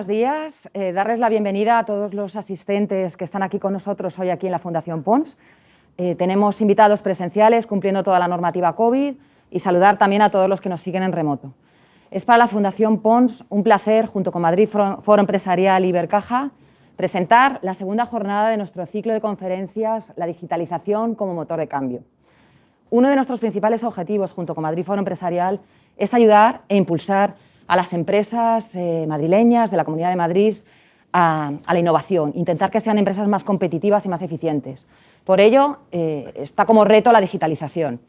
buenos días. Darles la bienvenida a todos los asistentes que están aquí con nosotros hoy aquí en la Fundación Pons. Tenemos invitados presenciales cumpliendo toda la normativa COVID y saludar también a todos los que nos siguen en remoto. Es para la Fundación Pons un placer, junto con Madrid Foro Empresarial y Ibercaja, presentar la segunda jornada de nuestro ciclo de conferencias La digitalización como motor de cambio. Uno de nuestros principales objetivos, junto con Madrid Foro Empresarial, es ayudar e impulsar a las empresas madrileñas de la Comunidad de Madrid a la innovación, intentar que sean empresas más competitivas y más eficientes. Por ello, está como reto la digitalización.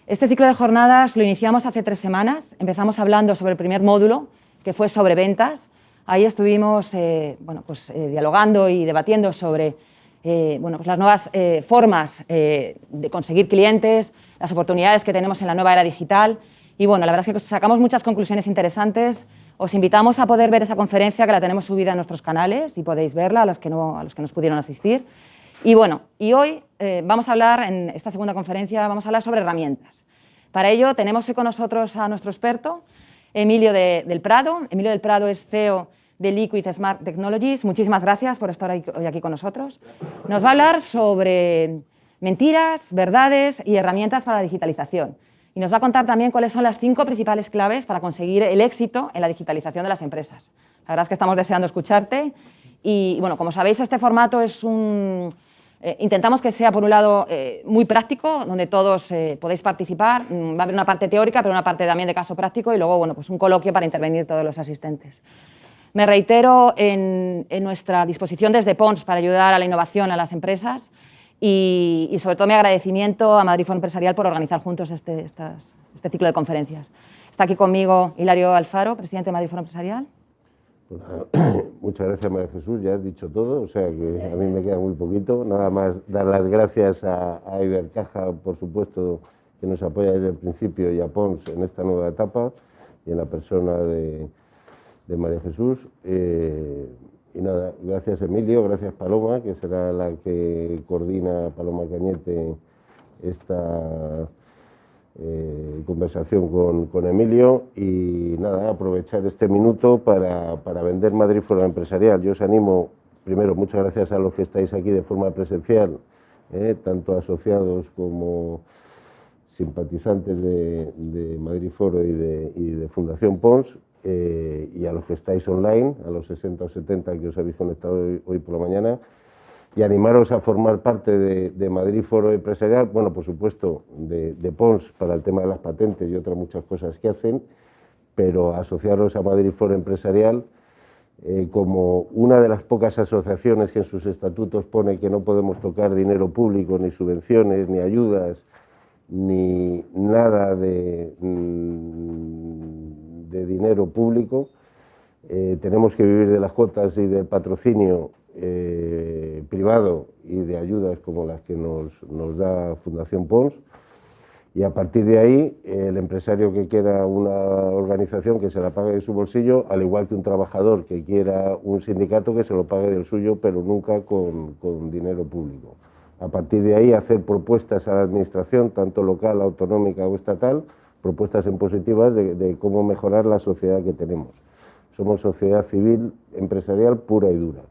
Este ciclo de jornadas lo iniciamos hace 3 semanas. Empezamos hablando sobre el primer módulo, que fue sobre ventas. Ahí estuvimos dialogando y debatiendo sobre las nuevas formas de conseguir clientes, las oportunidades que tenemos en la nueva era digital. Y bueno, la verdad es que sacamos muchas conclusiones interesantes. Os invitamos a poder ver esa conferencia, que la tenemos subida en nuestros canales y podéis verla a los que nos pudieron asistir. Y bueno, hoy vamos a hablar, en esta segunda conferencia, vamos a hablar sobre herramientas. Para ello tenemos hoy con nosotros a nuestro experto, Emilio del Prado. Emilio del Prado es CEO de Liquid Smart Technologies. Muchísimas gracias por estar hoy aquí con nosotros. Nos va a hablar sobre mentiras, verdades y herramientas para la digitalización. Y nos va a contar también cuáles son las 5 principales claves para conseguir el éxito en la digitalización de las empresas. La verdad es que estamos deseando escucharte. Y bueno, como sabéis, este formato es intentamos que sea, por un lado, muy práctico, donde todos podéis participar. Va a haber una parte teórica, pero una parte también de caso práctico, y luego pues un coloquio para intervenir todos los asistentes. Me reitero en nuestra disposición desde Pons para ayudar a la innovación a las empresas y sobre todo mi agradecimiento a Madrid Foro Empresarial por organizar juntos este ciclo de conferencias. Está aquí conmigo Hilario Alfaro, presidente de Madrid Foro Empresarial. Pues, muchas gracias, María Jesús, ya has dicho todo, o sea que a mí me queda muy poquito. Nada más dar las gracias a Ibercaja, por supuesto, que nos apoya desde el principio, y a Pons en esta nueva etapa, y en la persona de María Jesús. Y nada, gracias Emilio, gracias Paloma, que será la que coordina, Paloma Cañete, esta conversación con Emilio. Y nada, aprovechar este minuto para vender Madrid Foro Empresarial. Yo os animo, primero, muchas gracias a los que estáis aquí de forma presencial, tanto asociados como simpatizantes de Madrid Foro y de Fundación Pons, y a los que estáis online, a los 60 o 70 que os habéis conectado hoy por la mañana, y animaros a formar parte de Madrid Foro Empresarial, bueno, por supuesto, de Pons para el tema de las patentes y otras muchas cosas que hacen, pero asociaros a Madrid Foro Empresarial como una de las pocas asociaciones que en sus estatutos pone que no podemos tocar dinero público, ni subvenciones, ni ayudas, ni nada de dinero público. Tenemos que vivir de las cuotas y del patrocinio privado y de ayudas como las que nos da Fundación Pons, y a partir de ahí el empresario que quiera una organización que se la pague de su bolsillo, al igual que un trabajador que quiera un sindicato que se lo pague del suyo, pero nunca con dinero público. A partir de ahí hacer propuestas a la administración, tanto local, autonómica o estatal, propuestas en positivas de cómo mejorar la sociedad que tenemos. Somos sociedad civil empresarial pura y dura,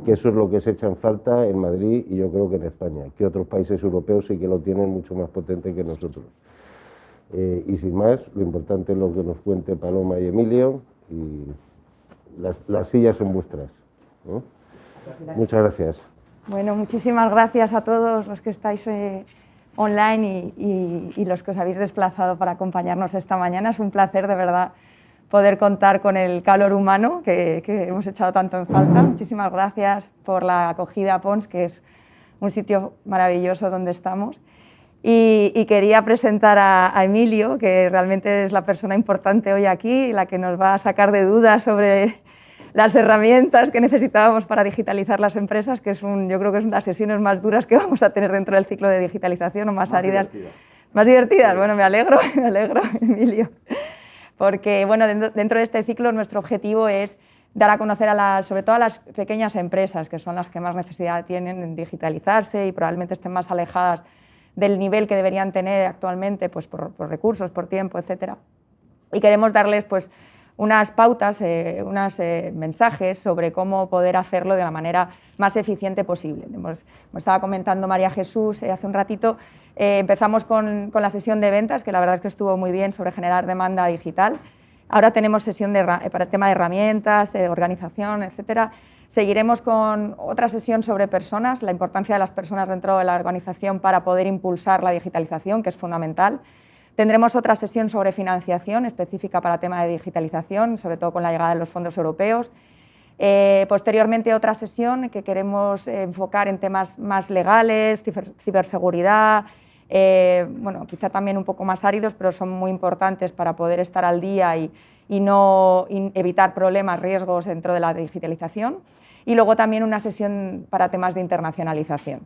que eso es lo que se echa en falta en Madrid y yo creo que en España, que otros países europeos sí que lo tienen mucho más potente que nosotros. Y sin más, lo importante es lo que nos cuente Paloma y Emilio, y las sillas son vuestras, ¿no? Muchas gracias. Bueno, muchísimas gracias a todos los que estáis online y los que os habéis desplazado para acompañarnos esta mañana. Es un placer, de verdad, poder contar con el calor humano que hemos echado tanto en falta. Muchísimas gracias por la acogida a Pons, que es un sitio maravilloso donde estamos. Y quería presentar a Emilio, que realmente es la persona importante hoy aquí, la que nos va a sacar de dudas sobre las herramientas que necesitábamos para digitalizar las empresas, que yo creo que es una de las sesiones más duras que vamos a tener dentro del ciclo de digitalización, o más áridas. Más divertidas. Bueno, me alegro, Emilio. Porque bueno, dentro de este ciclo nuestro objetivo es dar a conocer sobre todo a las pequeñas empresas, que son las que más necesidad tienen en digitalizarse y probablemente estén más alejadas del nivel que deberían tener actualmente, pues por recursos, por tiempo, etcétera. Y queremos darles pues unas pautas, unos mensajes sobre cómo poder hacerlo de la manera más eficiente posible. Como estaba comentando María Jesús hace un ratito, empezamos con la sesión de ventas, que la verdad es que estuvo muy bien, sobre generar demanda digital. Ahora tenemos sesión para el tema de herramientas, organización, etcétera. Seguiremos con otra sesión sobre personas, la importancia de las personas dentro de la organización para poder impulsar la digitalización, que es fundamental. Tendremos otra sesión sobre financiación específica para el tema de digitalización, sobre todo con la llegada de los fondos europeos. Posteriormente, otra sesión que queremos enfocar en temas más legales, ciberseguridad, bueno, quizá también un poco más áridos, pero son muy importantes para poder estar al día y evitar problemas, riesgos dentro de la digitalización. Y luego también una sesión para temas de internacionalización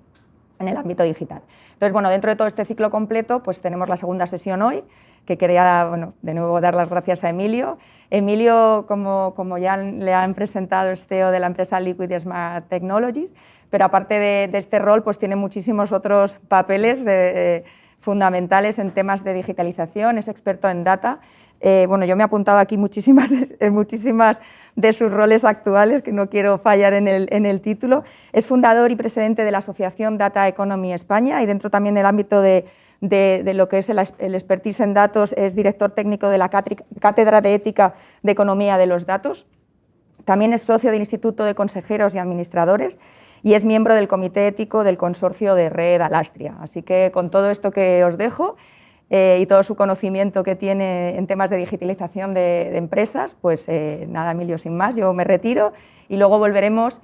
en el ámbito digital. Entonces, bueno, dentro de todo este ciclo completo, pues tenemos la segunda sesión hoy, que quería, bueno, de nuevo dar las gracias a Emilio. Emilio, como ya le han presentado, es CEO de la empresa Liquid Smart Technologies, pero aparte de este rol, pues tiene muchísimos otros papeles fundamentales en temas de digitalización, es experto en data. Bueno, yo me he apuntado aquí muchísimas de sus roles actuales, que no quiero fallar en el título. Es fundador y presidente de la Asociación Data Economy España y dentro también del ámbito de lo que es el expertise en datos, es director técnico de la Cátedra de Ética de Economía de los Datos. También es socio del Instituto de Consejeros y Administradores y es miembro del Comité Ético del Consorcio de Red Alastria. Así que con todo esto que os dejo, y todo su conocimiento que tiene en temas de digitalización de empresas, pues nada, Emilio, sin más, yo me retiro y luego volveremos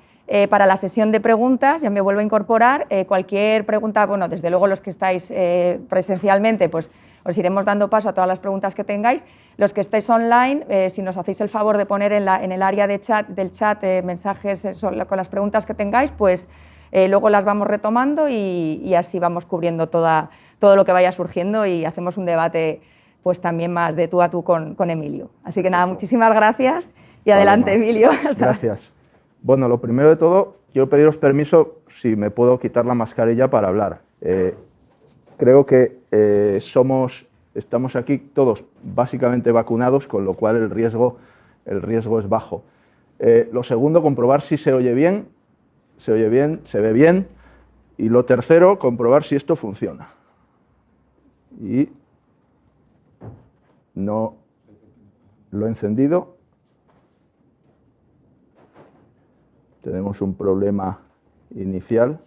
para la sesión de preguntas. Ya me vuelvo a incorporar. Cualquier pregunta, bueno, desde luego los que estáis presencialmente, pues os iremos dando paso a todas las preguntas que tengáis. Los que estáis online, si nos hacéis el favor de poner en el área del chat mensajes con las preguntas que tengáis, pues luego las vamos retomando y así vamos cubriendo todo lo que vaya surgiendo y hacemos un debate pues también más de tú a tú con Emilio. Así que nada, muchísimas gracias y adelante, Emilio. Gracias. Bueno, lo primero de todo, quiero pediros permiso si me puedo quitar la mascarilla para hablar. Creo que estamos aquí todos básicamente vacunados, con lo cual el riesgo es bajo. Lo segundo, comprobar si se oye bien, se ve bien. Y lo tercero, comprobar si esto funciona. Y no lo he encendido. Tenemos un problema inicial.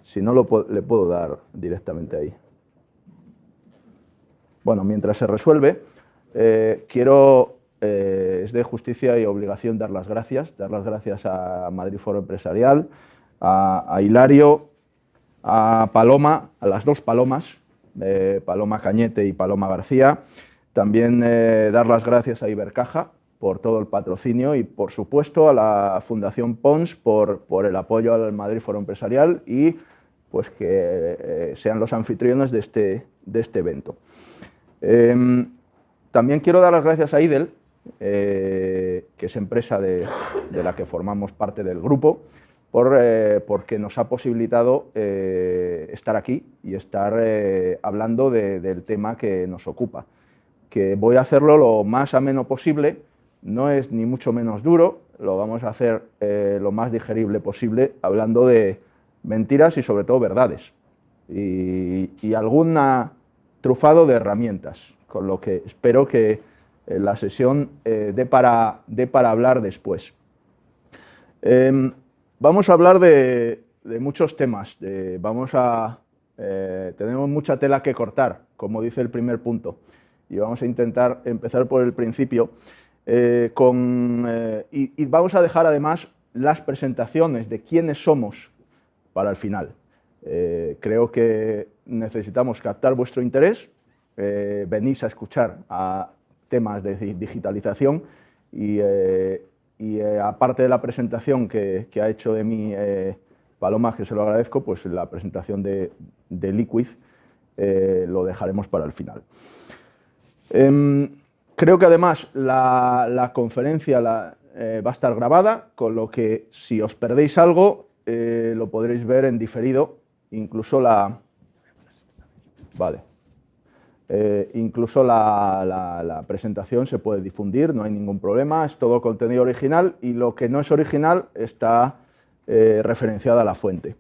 Si no, le puedo dar directamente ahí. Bueno, mientras se resuelve, es de justicia y obligación dar las gracias a Madrid Foro Empresarial, a Hilario, a Paloma, a las dos Palomas, Paloma Cañete y Paloma García. También dar las gracias a Ibercaja por todo el patrocinio y, por supuesto, a la Fundación Pons por el apoyo al Madrid Foro Empresarial y pues que sean los anfitriones de este evento. También quiero dar las gracias a IDEL, que es empresa de la que formamos parte del grupo, porque nos ha posibilitado estar aquí y estar hablando del tema que nos ocupa. Que voy a hacerlo lo más ameno posible, no es ni mucho menos duro, lo vamos a hacer lo más digerible posible, hablando de mentiras y sobre todo verdades, y algún trufado de herramientas, con lo que espero que la sesión dé para hablar después. Vamos a hablar de muchos temas, tenemos mucha tela que cortar, como dice el primer punto, y vamos a intentar empezar por el principio, y vamos a dejar además las presentaciones de quiénes somos para el final. Creo que necesitamos captar vuestro interés, venís a escuchar a temas de digitalización y aparte de la presentación que ha hecho de mí Paloma, que se lo agradezco, pues la presentación de Liquid lo dejaremos para el final. Creo que además la conferencia va a estar grabada, con lo que si os perdéis algo lo podréis ver en diferido, incluso Incluso la presentación se puede difundir, no hay ningún problema, es todo contenido original y lo que no es original está referenciada a la fuente.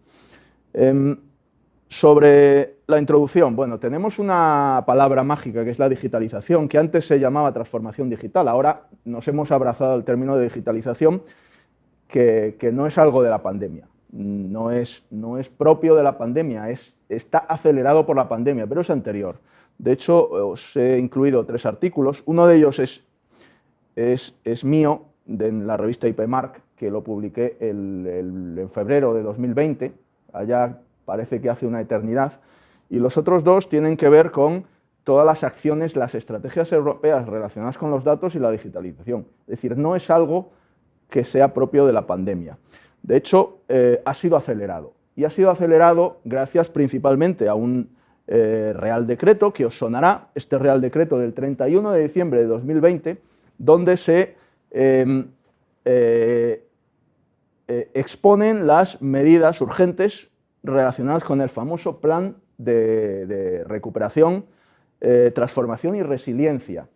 Sobre la introducción, bueno, tenemos una palabra mágica que es la digitalización, que antes se llamaba transformación digital, ahora nos hemos abrazado el término de digitalización, que no es algo de la pandemia, no es propio de la pandemia, está acelerado por la pandemia, pero es anterior. De hecho, os he incluido 3 artículos, uno de ellos es mío, en la revista IPmark, que lo publiqué en febrero de 2020, allá parece que hace una eternidad, y los otros 2 tienen que ver con todas las acciones, las estrategias europeas relacionadas con los datos y la digitalización. Es decir, no es algo que sea propio de la pandemia. De hecho, ha sido acelerado, y ha sido acelerado gracias principalmente a un Real Decreto, que os sonará, este Real Decreto del 31 de diciembre de 2020, donde se exponen las medidas urgentes relacionadas con el famoso Plan de Recuperación, Transformación y Resiliencia.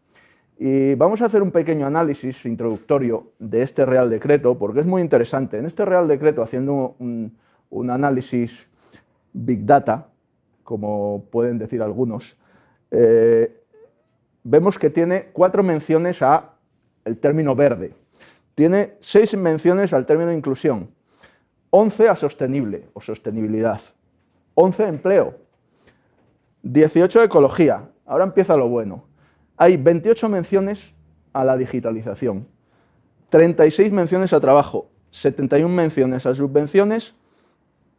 Y vamos a hacer un pequeño análisis introductorio de este Real Decreto, porque es muy interesante. En este Real Decreto, haciendo un análisis Big Data, como pueden decir algunos, vemos que tiene 4 menciones al término verde, tiene 6 menciones al término inclusión, 11 a sostenible o sostenibilidad, 11 empleo, 18 ecología, ahora empieza lo bueno, hay 28 menciones a la digitalización, 36 menciones a trabajo, 71 menciones a subvenciones,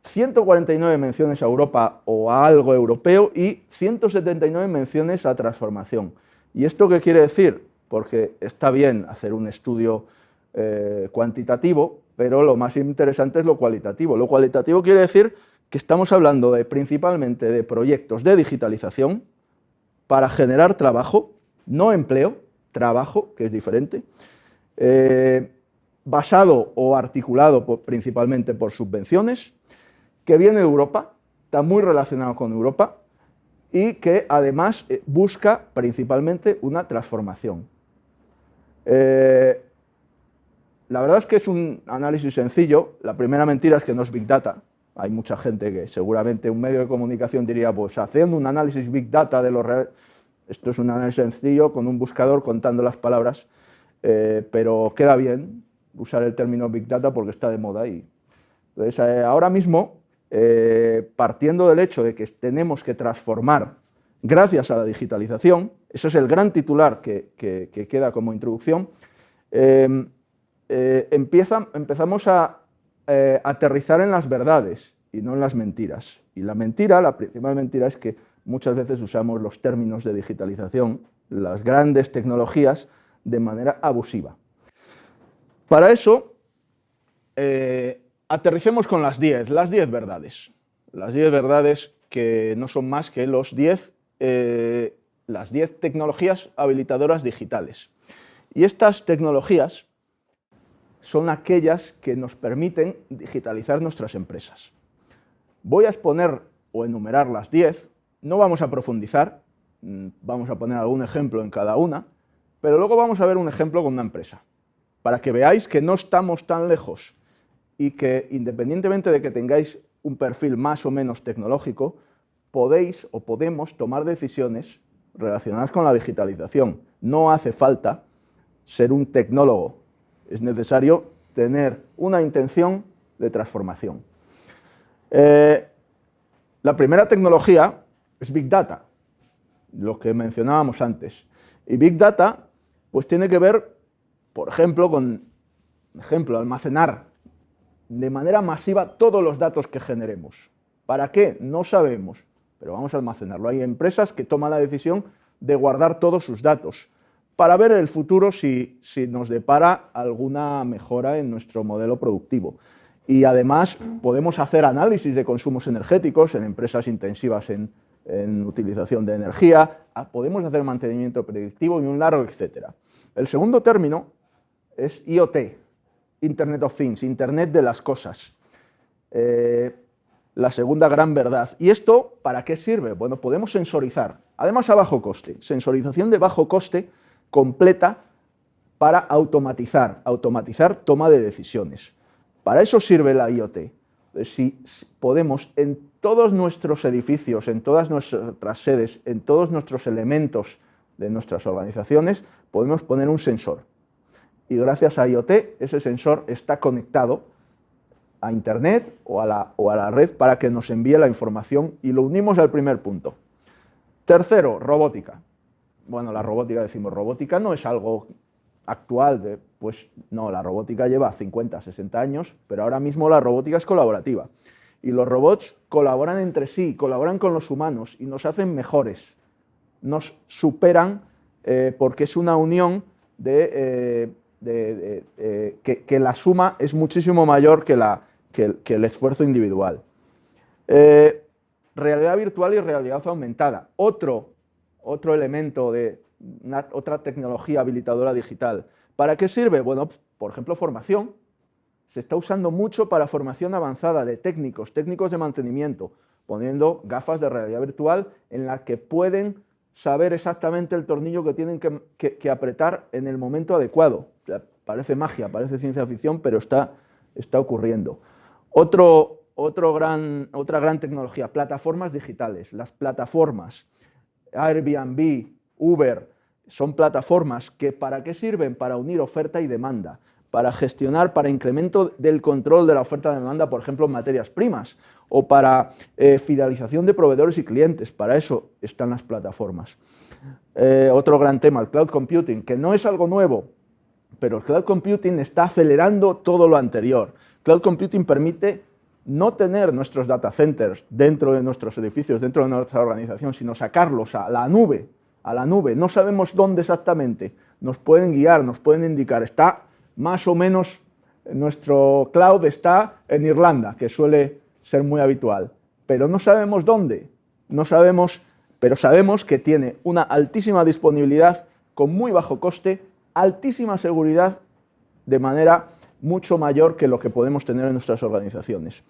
149 menciones a Europa o a algo europeo y 179 menciones a transformación. ¿Y esto qué quiere decir? Porque está bien hacer un estudio cuantitativo, pero lo más interesante es lo cualitativo. Lo cualitativo quiere decir que estamos hablando principalmente de proyectos de digitalización para generar trabajo, no empleo, trabajo, que es diferente, basado o articulado principalmente por subvenciones, que viene de Europa, está muy relacionado con Europa y que además busca principalmente una transformación. La verdad es que es un análisis sencillo. La primera mentira es que no es Big Data. Hay mucha gente que seguramente un medio de comunicación diría, pues haciendo un análisis Big Data de lo real. Esto es un análisis sencillo con un buscador contando las palabras, pero queda bien usar el término Big Data porque está de moda. Entonces, ahora mismo, partiendo del hecho de que tenemos que transformar gracias a la digitalización, ese es el gran titular que queda como introducción, empezamos a aterrizar en las verdades y no en las mentiras. Y la mentira, la principal mentira es que muchas veces usamos los términos de digitalización, las grandes tecnologías, de manera abusiva. Para eso, aterricemos con las 10 verdades. Las 10 verdades que no son más que las 10 tecnologías habilitadoras digitales. Y estas tecnologías son aquellas que nos permiten digitalizar nuestras empresas. Voy a exponer o enumerar las 10, no vamos a profundizar, vamos a poner algún ejemplo en cada una, pero luego vamos a ver un ejemplo con una empresa, para que veáis que no estamos tan lejos y que independientemente de que tengáis un perfil más o menos tecnológico, podéis o podemos tomar decisiones relacionadas con la digitalización. No hace falta ser un tecnólogo, es necesario tener una intención de transformación. La primera tecnología es Big Data, lo que mencionábamos antes. Y Big Data pues tiene que ver, por ejemplo, con almacenar de manera masiva todos los datos que generemos. ¿Para qué? No sabemos, pero vamos a almacenarlo. Hay empresas que toman la decisión de guardar todos sus datos para ver en el futuro si nos depara alguna mejora en nuestro modelo productivo. Y además podemos hacer análisis de consumos energéticos en empresas intensivas en utilización de energía, podemos hacer mantenimiento predictivo y un largo etcétera. El segundo término es IoT, Internet of Things, Internet de las cosas. La segunda gran verdad. ¿Y esto para qué sirve? Bueno, podemos sensorizar. Además a bajo coste, sensorización de bajo coste completa para automatizar toma de decisiones. Para eso sirve la IoT. Si podemos en todos nuestros edificios, en todas nuestras sedes, en todos nuestros elementos de nuestras organizaciones, podemos poner un sensor. Y gracias a IoT, ese sensor está conectado a Internet o a la red para que nos envíe la información y lo unimos al primer punto. Tercero, robótica. Bueno, la robótica, decimos, robótica no es algo actual, pues no, la robótica lleva 50, 60 años, pero ahora mismo la robótica es colaborativa. Y los robots colaboran entre sí, colaboran con los humanos y nos hacen mejores. Nos superan porque es una unión que la suma es muchísimo mayor que el esfuerzo individual. Realidad virtual y realidad aumentada. Otro elemento de otra tecnología habilitadora digital. ¿Para qué sirve? Bueno, por ejemplo, formación. Se está usando mucho para formación avanzada de técnicos de mantenimiento, poniendo gafas de realidad virtual en las que pueden saber exactamente el tornillo que tienen que apretar en el momento adecuado. O sea, parece magia, parece ciencia ficción, pero está ocurriendo. Otra gran tecnología, plataformas digitales. Las plataformas, Airbnb, Uber, son plataformas que ¿para qué sirven? Para unir oferta y demanda, para gestionar, para incremento del control de la oferta y demanda, por ejemplo, en materias primas, o para fidelización de proveedores y clientes. Para eso están las plataformas. Otro gran tema, el cloud computing, que no es algo nuevo, pero el cloud computing está acelerando todo lo anterior. Cloud computing permite no tener nuestros data centers dentro de nuestros edificios, dentro de nuestra organización, sino sacarlos a la nube. No sabemos dónde exactamente. Nos pueden guiar, nos pueden indicar. Está más o menos, nuestro cloud está en Irlanda, que suele ser muy habitual, pero no sabemos dónde. No sabemos, pero sabemos que tiene una altísima disponibilidad con muy bajo coste, altísima seguridad, de manera mucho mayor que lo que podemos tener en nuestras organizaciones.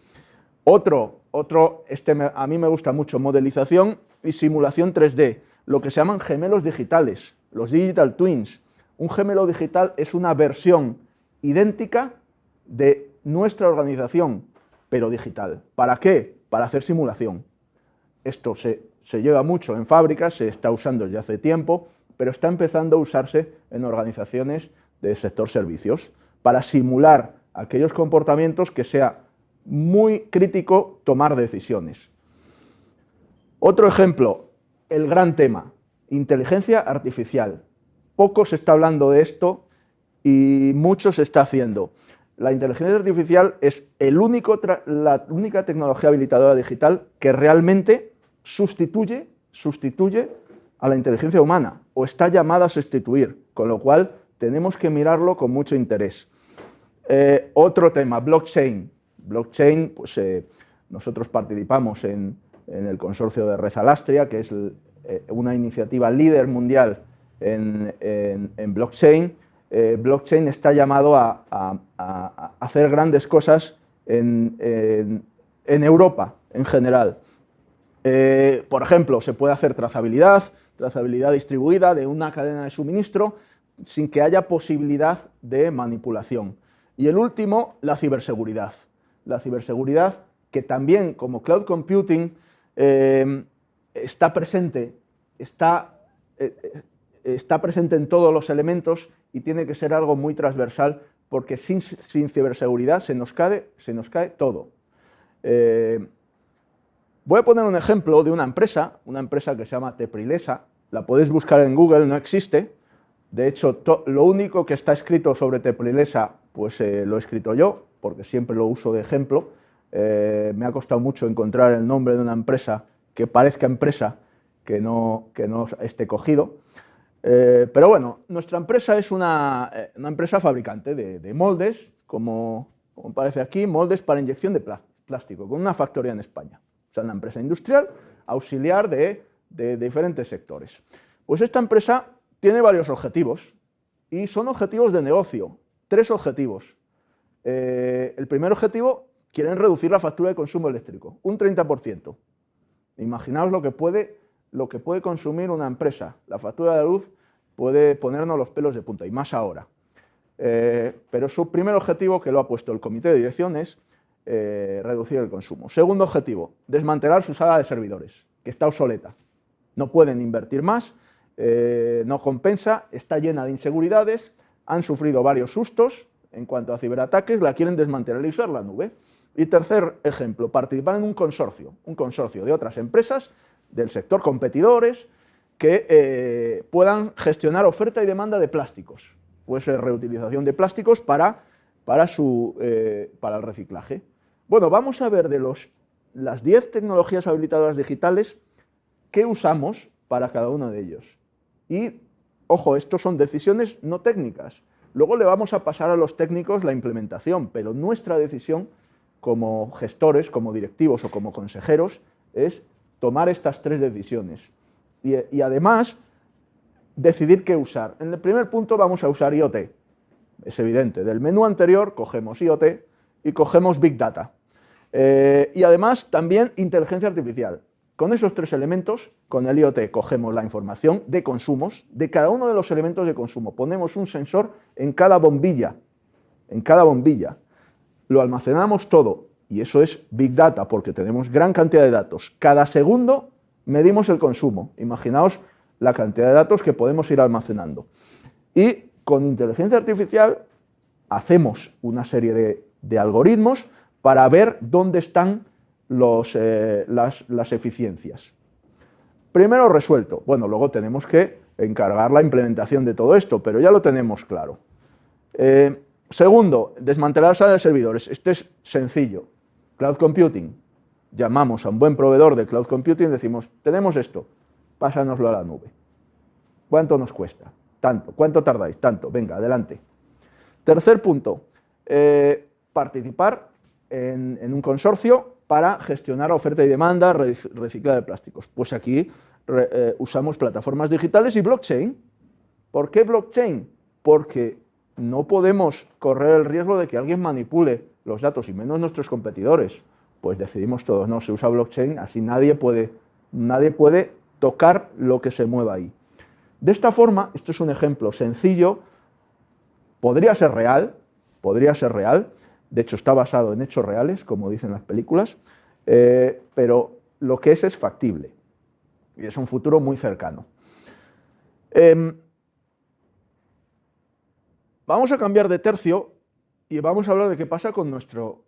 A mí me gusta mucho, modelización y simulación 3D, lo que se llaman gemelos digitales, los digital twins. Un gemelo digital es una versión idéntica de nuestra organización, pero digital. ¿Para qué? Para hacer simulación. Esto se lleva mucho en fábricas, se está usando desde hace tiempo, pero está empezando a usarse en organizaciones del sector servicios, para simular aquellos comportamientos que sea muy crítico tomar decisiones. Otro ejemplo, el gran tema, inteligencia artificial. Poco se está hablando de esto y mucho se está haciendo. La inteligencia artificial es la única tecnología habilitadora digital que realmente sustituye a la inteligencia humana, o está llamada a sustituir, con lo cual tenemos que mirarlo con mucho interés. Otro tema, blockchain. Blockchain, pues nosotros participamos en el consorcio de Red Alastria, que es una iniciativa líder mundial en blockchain. Blockchain está llamado a hacer grandes cosas en Europa en general. Por ejemplo, se puede hacer trazabilidad distribuida de una cadena de suministro sin que haya posibilidad de manipulación. Y el último, la ciberseguridad. La ciberseguridad, que también, como cloud computing, está presente en todos los elementos y tiene que ser algo muy transversal, porque sin ciberseguridad se nos cae todo. Voy a poner un ejemplo de una empresa que se llama Teprilesa. La podéis buscar en Google, no existe. De hecho, lo único que está escrito sobre Teprilesa, pues lo he escrito yo, porque siempre lo uso de ejemplo. Me ha costado mucho encontrar el nombre de una empresa que parezca empresa, que no esté cogido. Pero bueno, nuestra empresa es una empresa fabricante de moldes, como parece aquí, moldes para inyección de plástico, con una factoría en España. O sea, una empresa industrial auxiliar de diferentes sectores. Pues esta empresa tiene varios objetivos y son objetivos de negocio, 3 objetivos. El primer objetivo, quieren reducir la factura de consumo eléctrico, un 30%. Imaginaos lo que puede lo que puede consumir una empresa. La factura de la luz puede ponernos los pelos de punta, y más ahora. Pero su primer objetivo, que lo ha puesto el comité de dirección, es reducir el consumo. Segundo objetivo, desmantelar su sala de servidores, que está obsoleta. No pueden invertir más, no compensa, está llena de inseguridades, han sufrido varios sustos en cuanto a ciberataques, la quieren desmantelar y usar la nube. Y tercer ejemplo, participar en un consorcio de otras empresas del sector, competidores, que puedan gestionar oferta y demanda de plásticos. Puede ser reutilización de plásticos para el reciclaje. Bueno, vamos a ver de las 10 tecnologías habilitadoras digitales qué usamos para cada uno de ellos. Y, ojo, estos son decisiones no técnicas. Luego le vamos a pasar a los técnicos la implementación, pero nuestra decisión como gestores, como directivos o como consejeros es tomar estas 3 decisiones. Y además, decidir qué usar. En el primer punto vamos a usar IoT. Es evidente, del menú anterior cogemos IoT y cogemos Big Data. Y además también inteligencia artificial. Con esos 3 elementos, con el IoT cogemos la información de consumos, de cada uno de los elementos de consumo. Ponemos un sensor en cada bombilla, Lo almacenamos todo, y eso es Big Data, porque tenemos gran cantidad de datos. Cada segundo medimos el consumo. Imaginaos la cantidad de datos que podemos ir almacenando. Y con inteligencia artificial hacemos una serie de algoritmos para ver dónde están las eficiencias. Primero resuelto. Bueno, luego tenemos que encargar la implementación de todo esto, pero ya lo tenemos claro. Segundo, desmantelar la sala de servidores. Este es sencillo. Cloud Computing. Llamamos a un buen proveedor de Cloud Computing y decimos, tenemos esto, pásanoslo a la nube. ¿Cuánto nos cuesta? Tanto. ¿Cuánto tardáis? Tanto. Venga, adelante. Tercer punto, participar en un consorcio para gestionar oferta y demanda, reciclado de plásticos. Pues aquí usamos plataformas digitales y blockchain. ¿Por qué blockchain? Porque no podemos correr el riesgo de que alguien manipule los datos, y menos nuestros competidores. Pues decidimos todos, no, se usa blockchain, así nadie puede tocar lo que se mueva ahí. De esta forma, esto es un ejemplo sencillo, podría ser real, de hecho está basado en hechos reales, como dicen las películas, pero lo que es factible, y es un futuro muy cercano. Vamos a cambiar de tercio y vamos a hablar de qué pasa con nuestro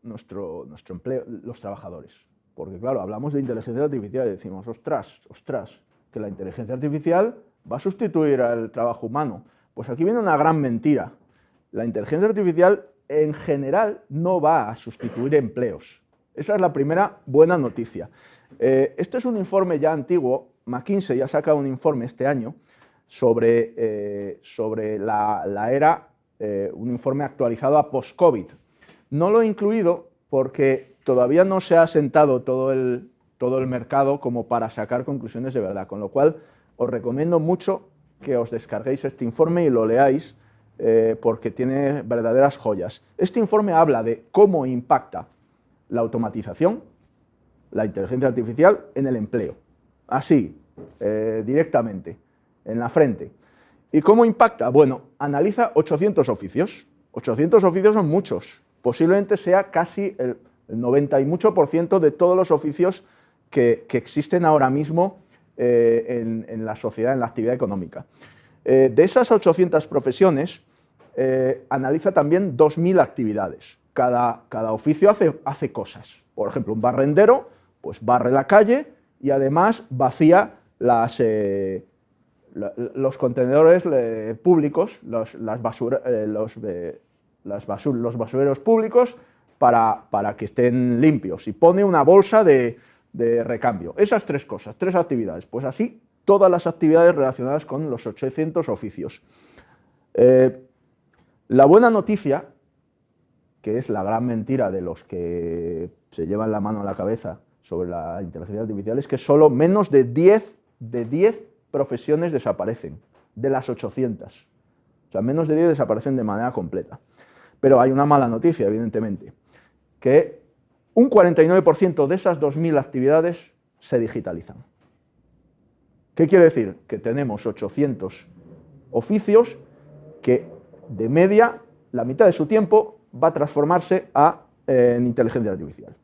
empleo, los trabajadores. Porque claro, hablamos de inteligencia artificial y decimos, ostras, que la inteligencia artificial va a sustituir al trabajo humano. Pues aquí viene una gran mentira. La inteligencia artificial en general no va a sustituir empleos. Esa es la primera buena noticia. Este es un informe ya antiguo. McKinsey ha sacado un informe este año sobre la era, un informe actualizado a post-COVID. No lo he incluido porque todavía no se ha asentado todo el mercado como para sacar conclusiones de verdad, con lo cual os recomiendo mucho que os descarguéis este informe y lo leáis, porque tiene verdaderas joyas. Este informe habla de cómo impacta la automatización, la inteligencia artificial en el empleo, así, directamente, en la frente. ¿Y cómo impacta? Bueno, analiza 800 oficios. 800 oficios son muchos, posiblemente sea casi el 90 y mucho por ciento de todos los oficios que existen ahora mismo en la sociedad, en la actividad económica. De esas 800 profesiones, analiza también 2.000 actividades. Cada oficio hace cosas. Por ejemplo, un barrendero pues barre la calle y además vacía los contenedores públicos, los basureros públicos para que estén limpios, y pone una bolsa de recambio. Esas 3 cosas, 3 actividades. Pues así todas las actividades relacionadas con los 800 oficios. La buena noticia, que es la gran mentira de los que se llevan la mano a la cabeza sobre la inteligencia artificial, es que solo menos de 10 profesiones desaparecen, de las 800. O sea, menos de 10 desaparecen de manera completa. Pero hay una mala noticia, evidentemente, que un 49% de esas 2.000 actividades se digitalizan. ¿Qué quiere decir? Que tenemos 800 oficios que de media la mitad de su tiempo va a transformarse en inteligencia artificial.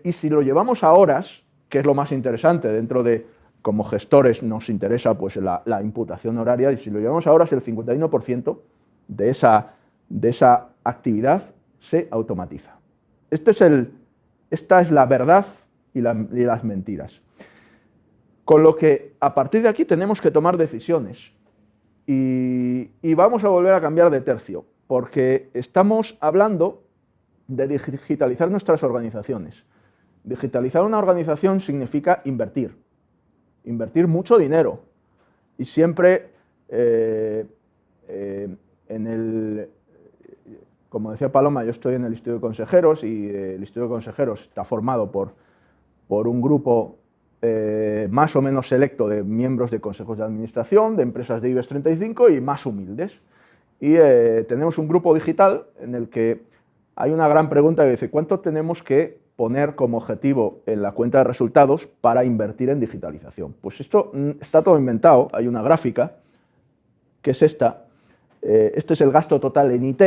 Y si lo llevamos a horas, que es lo más interesante dentro de, como gestores nos interesa pues, la imputación horaria, y si lo llevamos a horas, el 51% de esa actividad se automatiza. Esta es la verdad y las mentiras. Con lo que a partir de aquí tenemos que tomar decisiones y vamos a volver a cambiar de tercio, porque estamos hablando de digitalizar nuestras organizaciones. Digitalizar una organización significa invertir mucho dinero y siempre como decía Paloma, yo estoy en el Instituto de Consejeros y el Instituto de Consejeros está formado por un grupo más o menos selecto de miembros de consejos de administración, de empresas de IBEX 35 y más humildes. Y tenemos un grupo digital en el que hay una gran pregunta que dice, ¿cuánto tenemos que poner como objetivo en la cuenta de resultados para invertir en digitalización? Pues esto está todo inventado, hay una gráfica que es esta. Este es el gasto total en IT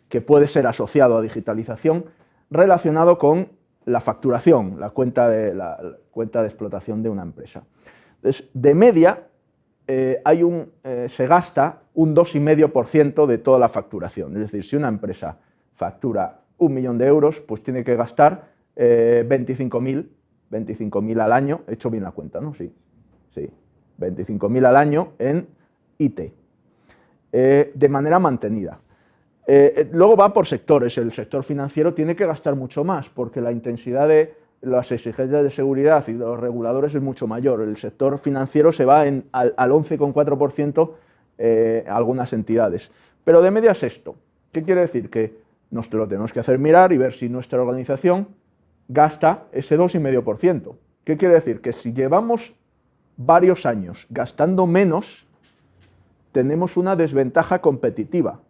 que puede ser asociado a digitalización relacionado con la facturación, la cuenta de explotación de una empresa. Entonces, de media, se gasta un 2,5% de toda la facturación. Es decir, si una empresa factura 1 millón de euros, pues tiene que gastar 25.000 al año. He hecho bien la cuenta, ¿no? Sí, 25.000 al año en IT, de manera mantenida. Luego va por sectores. El sector financiero tiene que gastar mucho más porque la intensidad de las exigencias de seguridad y de los reguladores es mucho mayor. El sector financiero se va al 11,4% algunas entidades. Pero de media es esto. ¿Qué quiere decir? Que nos lo tenemos que hacer mirar y ver si nuestra organización gasta ese 2,5%. ¿Qué quiere decir? Que si llevamos varios años gastando menos, tenemos una desventaja competitiva.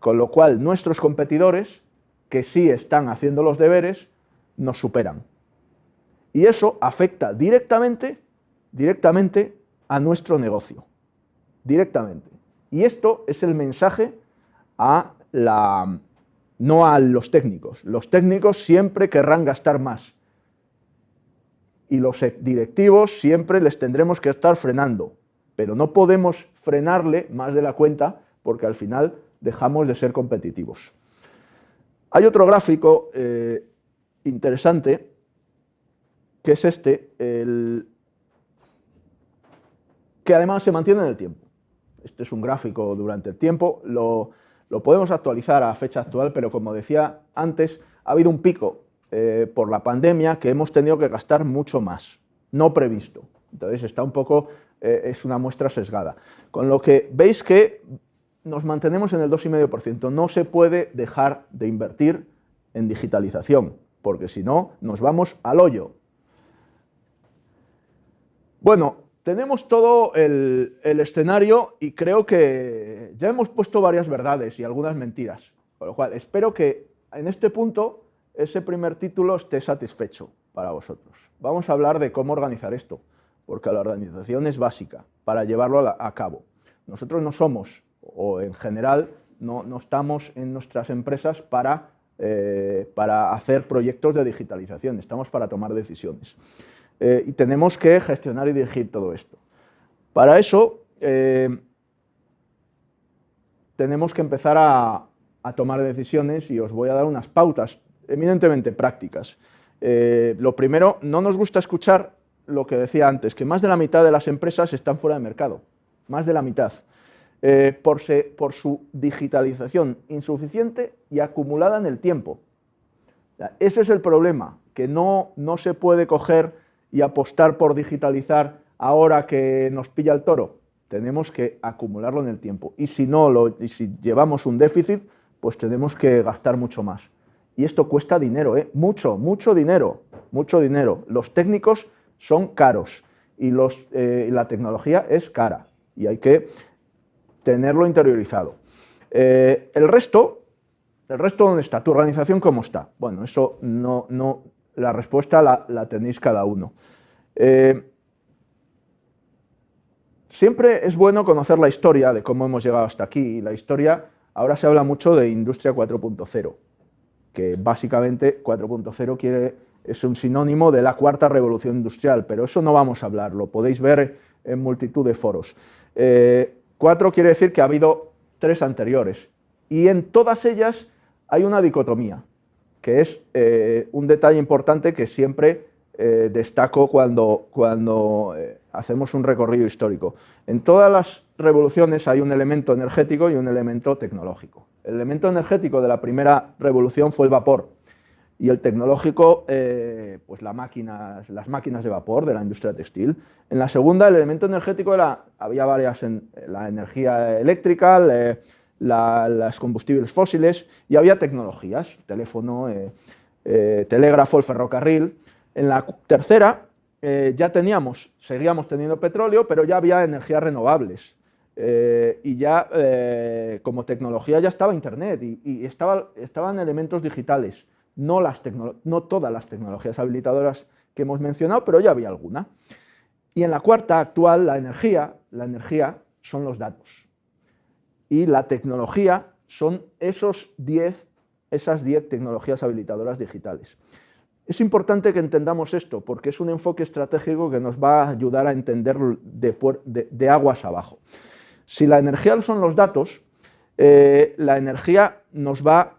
Con lo cual, nuestros competidores, que sí están haciendo los deberes, nos superan. Y eso afecta directamente a nuestro negocio. Directamente. Y esto es el mensaje no a los técnicos. Los técnicos siempre querrán gastar más. Y los directivos siempre les tendremos que estar frenando. Pero no podemos frenarle más de la cuenta porque al final dejamos de ser competitivos. Hay otro gráfico interesante, que es este, que además se mantiene en el tiempo. Este es un gráfico durante el tiempo, lo podemos actualizar a fecha actual, pero como decía antes, ha habido un pico por la pandemia que hemos tenido que gastar mucho más, no previsto. Entonces está un poco, es una muestra sesgada. Con lo que veis que nos mantenemos en el 2,5%. No se puede dejar de invertir en digitalización, porque si no, nos vamos al hoyo. Bueno, tenemos todo el escenario y creo que ya hemos puesto varias verdades y algunas mentiras. Con lo cual, espero que en este punto ese primer título esté satisfecho para vosotros. Vamos a hablar de cómo organizar esto, porque la organización es básica para llevarlo a cabo. Nosotros no somos, o en general, no estamos en nuestras empresas para hacer proyectos de digitalización, estamos para tomar decisiones. Y tenemos que gestionar y dirigir todo esto. Para eso, tenemos que empezar a tomar decisiones y os voy a dar unas pautas eminentemente prácticas. Lo primero, no nos gusta escuchar lo que decía antes, que más de la mitad de las empresas están fuera de mercado, más de la mitad. Por su digitalización insuficiente y acumulada en el tiempo. Ese es el problema, que no se puede coger y apostar por digitalizar ahora que nos pilla el toro. Tenemos que acumularlo en el tiempo. Y si si llevamos un déficit, pues tenemos que gastar mucho más. Y esto cuesta dinero, mucho dinero. Los técnicos son caros y la tecnología es cara y hay que tenerlo interiorizado. El resto, ¿dónde está? ¿Tu organización cómo está? Bueno, eso la respuesta la tenéis cada uno. Siempre es bueno conocer la historia de cómo hemos llegado hasta aquí. La historia, ahora se habla mucho de Industria 4.0, que básicamente 4.0 es un sinónimo de la cuarta revolución industrial, pero eso no vamos a hablar, lo podéis ver en multitud de foros. 4 quiere decir que ha habido 3 anteriores, y en todas ellas hay una dicotomía, que es un detalle importante que siempre destaco cuando hacemos un recorrido histórico. En todas las revoluciones hay un elemento energético y un elemento tecnológico. El elemento energético de la primera revolución fue el vapor, y el tecnológico, pues las máquinas de vapor de la industria textil. En la segunda, el elemento energético había varias, la energía eléctrica, los combustibles fósiles, y había tecnologías, teléfono, telégrafo, el ferrocarril. En la tercera ya seguíamos teniendo petróleo, pero ya había energías renovables. Y ya como tecnología ya estaba Internet y estaban elementos digitales, no todas las tecnologías habilitadoras que hemos mencionado, pero ya había alguna. Y en la cuarta actual, la energía son los datos. Y la tecnología son esas 10 tecnologías habilitadoras digitales. Es importante que entendamos esto, porque es un enfoque estratégico que nos va a ayudar a entender de aguas abajo. Si la energía son los datos, la energía nos va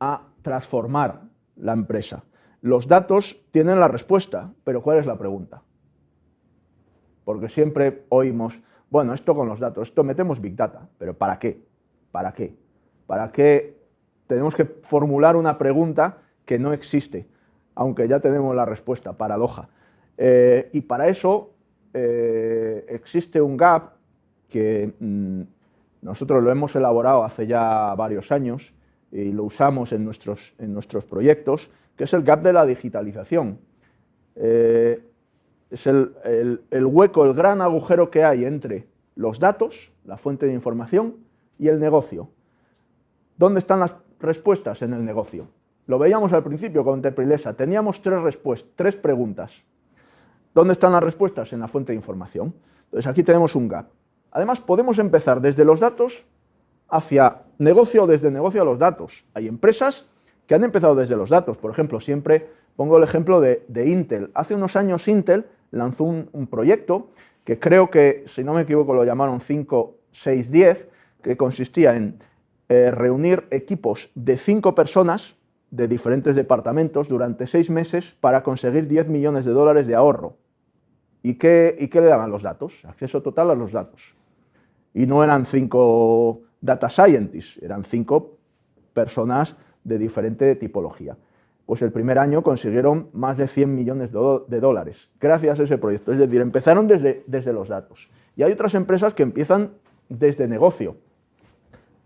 a transformar la empresa. Los datos tienen la respuesta, pero ¿cuál es la pregunta? Porque siempre oímos, bueno, esto con los datos, esto metemos Big Data, pero ¿para qué? ¿Para qué? ¿Para qué? Tenemos que formular una pregunta que no existe, aunque ya tenemos la respuesta, paradoja. Y para eso existe un gap que nosotros lo hemos elaborado hace ya varios años y lo usamos en nuestros proyectos, que es el gap de la digitalización. Es el hueco, el gran agujero que hay entre los datos, la fuente de información, y el negocio. ¿Dónde están las respuestas en el negocio? Lo veíamos al principio con Teprilesa, teníamos 3 preguntas. ¿Dónde están las respuestas? En la fuente de información. Entonces aquí tenemos un gap. Además, podemos empezar desde los datos hacia negocio o desde negocio a los datos. Hay empresas que han empezado desde los datos. Por ejemplo, siempre pongo el ejemplo de Intel. Hace unos años Intel lanzó un proyecto que creo que, si no me equivoco, lo llamaron 5-6-10, que consistía en reunir equipos de 5 personas de diferentes departamentos durante 6 meses para conseguir $10 millones de ahorro. ¿Y qué le daban los datos? Acceso total a los datos. Y no eran 5 data scientists, eran 5 personas de diferente tipología. Pues el primer año consiguieron más de $100 millones gracias a ese proyecto. Es decir, empezaron desde los datos. Y hay otras empresas que empiezan desde negocio,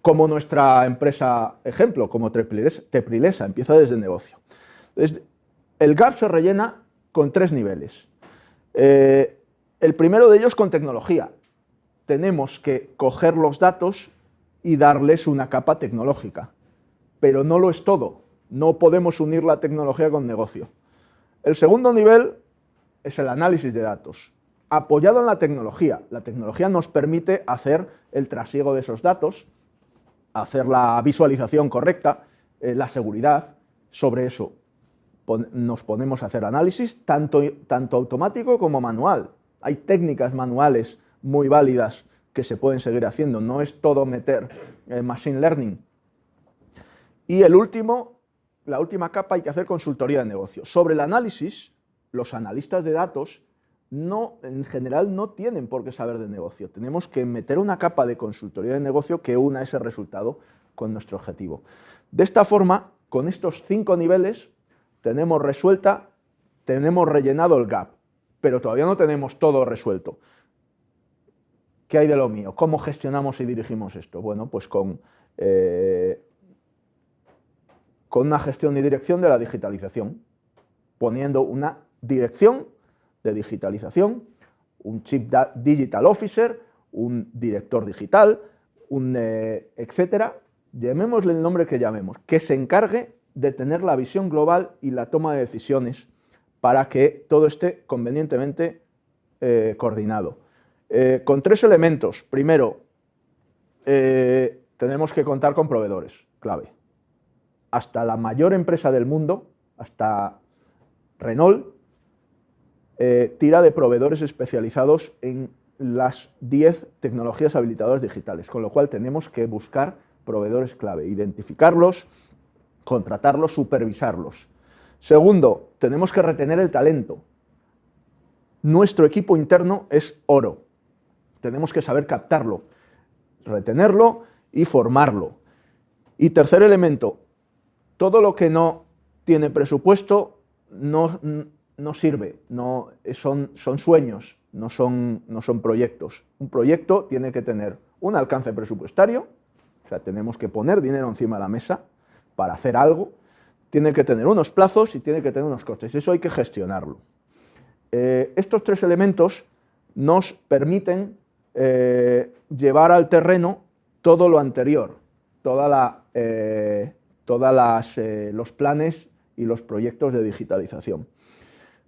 como nuestra empresa ejemplo, como Teprilesa, empieza desde negocio. Entonces, el gap se rellena con 3 niveles. El primero de ellos con tecnología. Tenemos que coger los datos y darles una capa tecnológica, pero no lo es todo. No podemos unir la tecnología con negocio. El segundo nivel es el análisis de datos, apoyado en la tecnología. La tecnología nos permite hacer el trasiego de esos datos, hacer la visualización correcta, la seguridad. Sobre eso nos ponemos a hacer análisis, tanto automático como manual. Hay técnicas manuales muy válidas que se pueden seguir haciendo, no es todo meter machine learning. Y la última capa, hay que hacer consultoría de negocio. Sobre el análisis, los analistas de datos en general no tienen por qué saber de negocio. Tenemos que meter una capa de consultoría de negocio que una ese resultado con nuestro objetivo. De esta forma, con estos 5 niveles, tenemos rellenado el gap, pero todavía no tenemos todo resuelto. ¿Qué hay de lo mío? ¿Cómo gestionamos y dirigimos esto? Bueno, pues con una gestión y dirección de la digitalización, poniendo una dirección de digitalización, un Chief Digital Officer, un director digital, etcétera, llamémosle el nombre que llamemos, que se encargue de tener la visión global y la toma de decisiones para que todo esté convenientemente coordinado. con 3 elementos. Primero, tenemos que contar con proveedores clave. Hasta la mayor empresa del mundo, hasta Renault, tira de proveedores especializados en las 10 tecnologías habilitadoras digitales, con lo cual tenemos que buscar proveedores clave, identificarlos, contratarlos, supervisarlos. Segundo, tenemos que retener el talento. Nuestro equipo interno es oro. Tenemos que saber captarlo, retenerlo y formarlo. Y tercer elemento, todo lo que no tiene presupuesto no sirve, son sueños, no son proyectos. Un proyecto tiene que tener un alcance presupuestario, o sea, tenemos que poner dinero encima de la mesa para hacer algo, tiene que tener unos plazos y tiene que tener unos costes, eso hay que gestionarlo. Estos 3 elementos nos permiten llevar al terreno todo lo anterior, los planes y los proyectos de digitalización.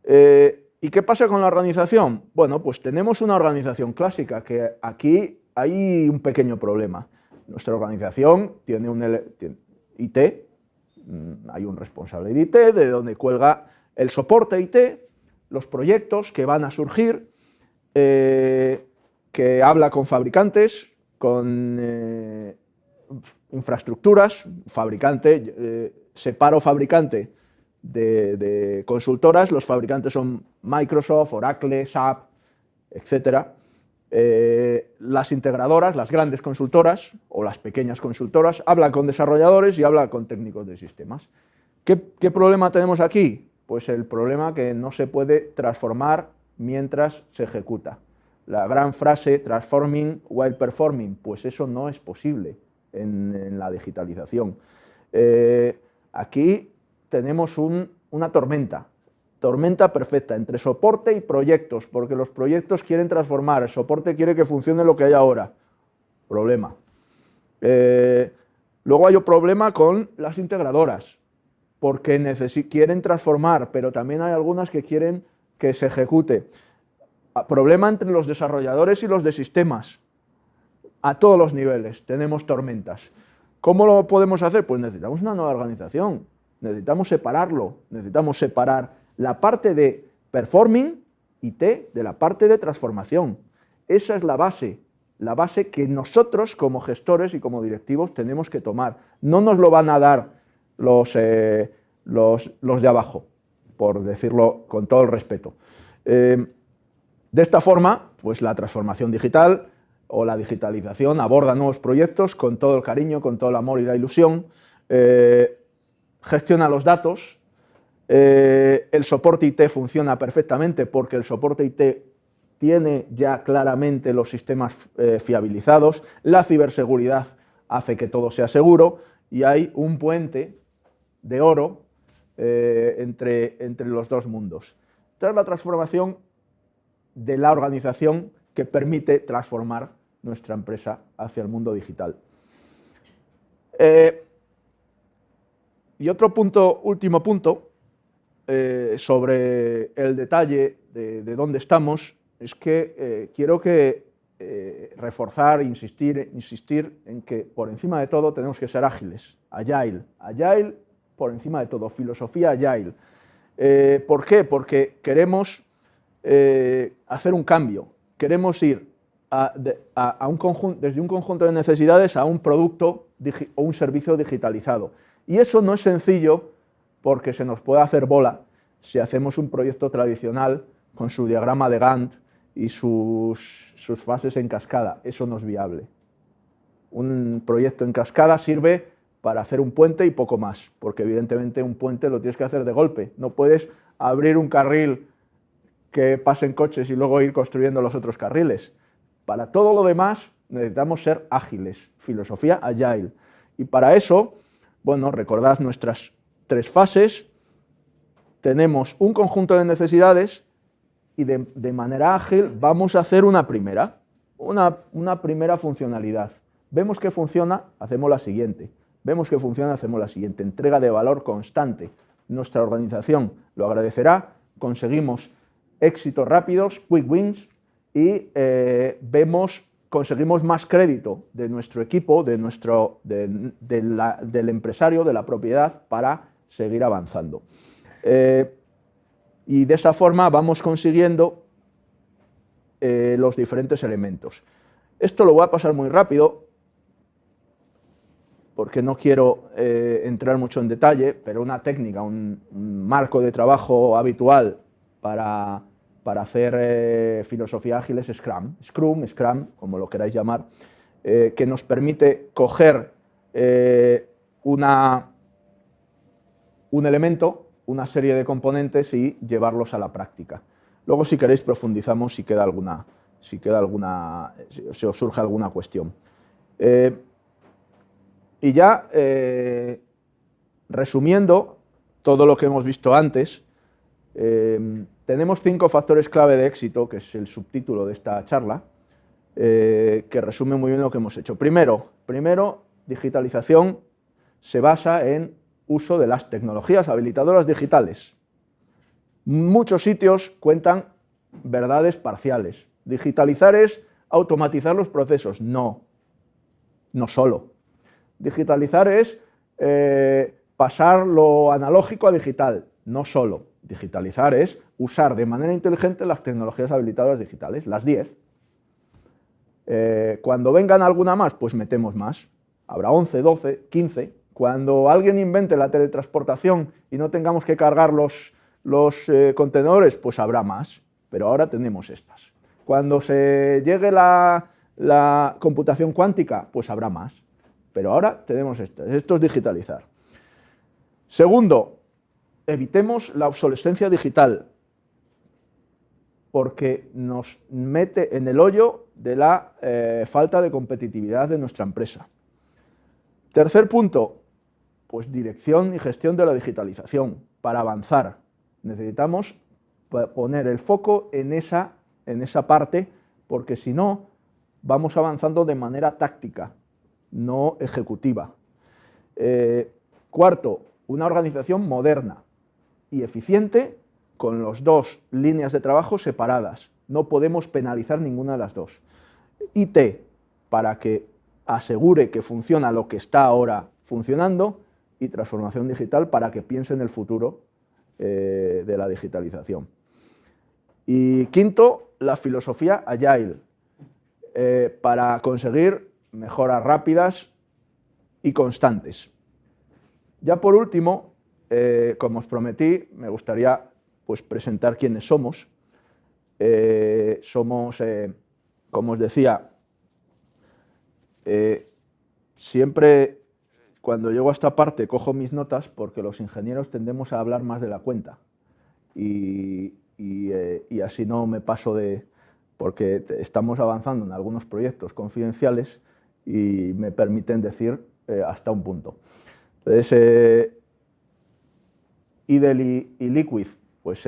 ¿Y qué pasa con la organización? Bueno, pues tenemos una organización clásica, que aquí hay un pequeño problema. Nuestra organización tiene IT, hay un responsable de IT, de donde cuelga el soporte IT, los proyectos que van a surgir, que habla con fabricantes, con infraestructuras, separo fabricante de consultoras, los fabricantes son Microsoft, Oracle, SAP, etc. Las integradoras, las grandes consultoras o las pequeñas consultoras, hablan con desarrolladores y hablan con técnicos de sistemas. ¿Qué problema tenemos aquí? Pues el problema que no se puede transformar mientras se ejecuta. La gran frase, transforming while performing, pues eso no es posible en la digitalización. Aquí tenemos una tormenta perfecta entre soporte y proyectos, porque los proyectos quieren transformar, el soporte quiere que funcione lo que hay ahora. Problema. Luego hay un problema con las integradoras, porque quieren transformar, pero también hay algunas que quieren que se ejecute. Problema entre los desarrolladores y los de sistemas. A todos los niveles tenemos tormentas. ¿Cómo lo podemos hacer? Pues necesitamos una nueva organización, necesitamos separarlo, necesitamos separar la parte de performing, IT, de la parte de transformación. Esa es la base que nosotros como gestores y como directivos tenemos que tomar. No nos lo van a dar los de abajo, por decirlo con todo el respeto. De esta forma, pues la transformación digital o la digitalización aborda nuevos proyectos con todo el cariño, con todo el amor y la ilusión, gestiona los datos, el soporte IT funciona perfectamente porque el soporte IT tiene ya claramente los sistemas fiabilizados, la ciberseguridad hace que todo sea seguro y hay un puente de oro entre los dos mundos. Esta es la transformación de la organización que permite transformar nuestra empresa hacia el mundo digital. Y otro punto, último punto, sobre el detalle de dónde estamos, es que quiero reforzar, insistir en que por encima de todo tenemos que ser ágiles, agile por encima de todo, filosofía agile. ¿Por qué? Porque queremos hacer un cambio, queremos ir desde un conjunto de necesidades a un producto o un servicio digitalizado. Y eso no es sencillo porque se nos puede hacer bola si hacemos un proyecto tradicional con su diagrama de Gantt y sus fases en cascada. Eso no es viable. Un proyecto en cascada sirve para hacer un puente y poco más, porque evidentemente un puente lo tienes que hacer de golpe. No puedes abrir un carril que pasen coches y luego ir construyendo los otros carriles. Para todo lo demás necesitamos ser ágiles, filosofía agile. Y para eso, bueno, recordad nuestras 3 fases, tenemos un conjunto de necesidades y de manera ágil vamos a hacer una primera funcionalidad. Vemos que funciona, hacemos la siguiente. Vemos que funciona, hacemos la siguiente. Entrega de valor constante. Nuestra organización lo agradecerá, conseguimos éxitos rápidos, quick wins, y conseguimos más crédito de nuestro equipo, del empresario, de la propiedad, para seguir avanzando. Y de esa forma vamos consiguiendo los diferentes elementos. Esto lo voy a pasar muy rápido, porque no quiero entrar mucho en detalle, pero una técnica, un marco de trabajo habitual para hacer filosofía ágil es Scrum, como lo queráis llamar, que nos permite coger un elemento, una serie de componentes y llevarlos a la práctica. Luego, si queréis, profundizamos si os surge alguna cuestión. Y ya, resumiendo todo lo que hemos visto antes, tenemos 5 factores clave de éxito, que es el subtítulo de esta charla, que resume muy bien lo que hemos hecho. Primero, digitalización se basa en uso de las tecnologías habilitadoras digitales. Muchos sitios cuentan verdades parciales. Digitalizar es automatizar los procesos. No solo. Digitalizar es pasar lo analógico a digital. No solo. Digitalizar es usar de manera inteligente las tecnologías habilitadoras digitales, las 10. Cuando vengan alguna más, pues metemos más. Habrá 11, 12, 15. Cuando alguien invente la teletransportación y no tengamos que cargar los contenedores, pues habrá más. Pero ahora tenemos estas. Cuando se llegue la computación cuántica, pues habrá más. Pero ahora tenemos estas. Esto es digitalizar. Segundo, evitemos la obsolescencia digital, porque nos mete en el hoyo de la falta de competitividad de nuestra empresa. Tercer punto, pues dirección y gestión de la digitalización. Para avanzar necesitamos poner el foco en esa parte, porque si no, vamos avanzando de manera táctica, no ejecutiva. Cuarto, una organización moderna y eficiente con las 2 líneas de trabajo separadas. No podemos penalizar ninguna de las 2. IT, para que asegure que funciona lo que está ahora funcionando, y transformación digital para que piense en el futuro de la digitalización. Y quinto, la filosofía Agile, para conseguir mejoras rápidas y constantes. Ya por último, como os prometí, me gustaría pues, presentar quiénes somos. Somos, como os decía, siempre cuando llego a esta parte cojo mis notas porque los ingenieros tendemos a hablar más de la cuenta y así no me paso porque estamos avanzando en algunos proyectos confidenciales y me permiten decir hasta un punto. Entonces, IDEL y Liquid pues,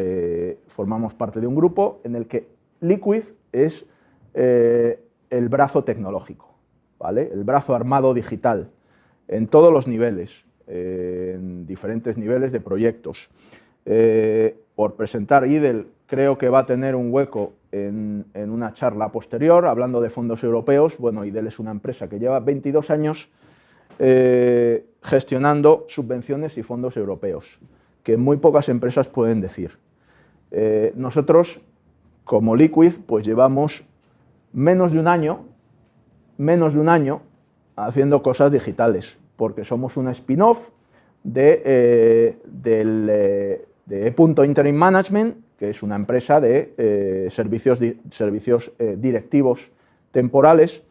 formamos parte de un grupo en el que Liquid es el brazo tecnológico, ¿vale? El brazo armado digital, en todos los niveles, en diferentes niveles de proyectos. Por presentar IDEL, creo que va a tener un hueco en una charla posterior, hablando de fondos europeos. Bueno, IDEL es una empresa que lleva 22 años gestionando subvenciones y fondos europeos, que muy pocas empresas pueden decir. Nosotros, como Liquid, pues llevamos menos de un año haciendo cosas digitales, porque somos una spin-off de E.Interim Management, que es una empresa de servicios directivos temporales,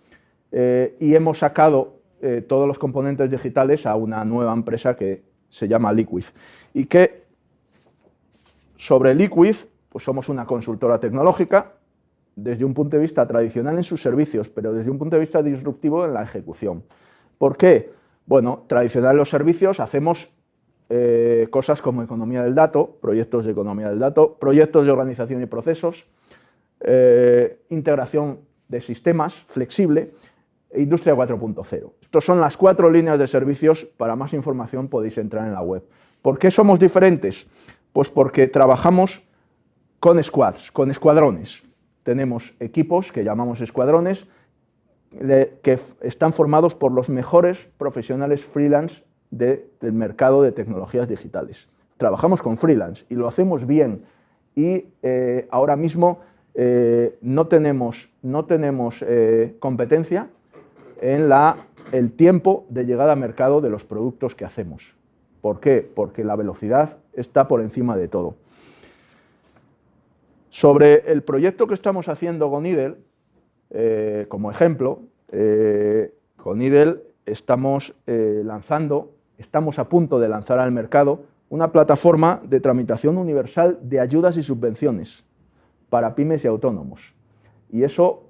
y hemos sacado todos los componentes digitales a una nueva empresa que se llama Liquid. Y que sobre Liquid, pues somos una consultora tecnológica, desde un punto de vista tradicional en sus servicios, pero desde un punto de vista disruptivo en la ejecución. ¿Por qué? Bueno, tradicional en los servicios hacemos cosas como economía del dato, proyectos de economía del dato, proyectos de organización y procesos, integración de sistemas flexible e industria 4.0. Estas son las 4 líneas de servicios. Para más información podéis entrar en la web. ¿Por qué somos diferentes? Pues porque trabajamos con squads, con escuadrones. tenemos equipos que llamamos escuadrones, que están formados por los mejores profesionales freelance del mercado de tecnologías digitales. Trabajamos con freelance y lo hacemos bien, y ahora mismo no tenemos competencia en el tiempo de llegada a mercado de los productos que hacemos. ¿Por qué? Porque la velocidad está por encima de todo. Sobre el proyecto que estamos haciendo con IDEL, como ejemplo, con IDEL estamos a punto de lanzar al mercado una plataforma de tramitación universal de ayudas y subvenciones para pymes y autónomos. Y eso,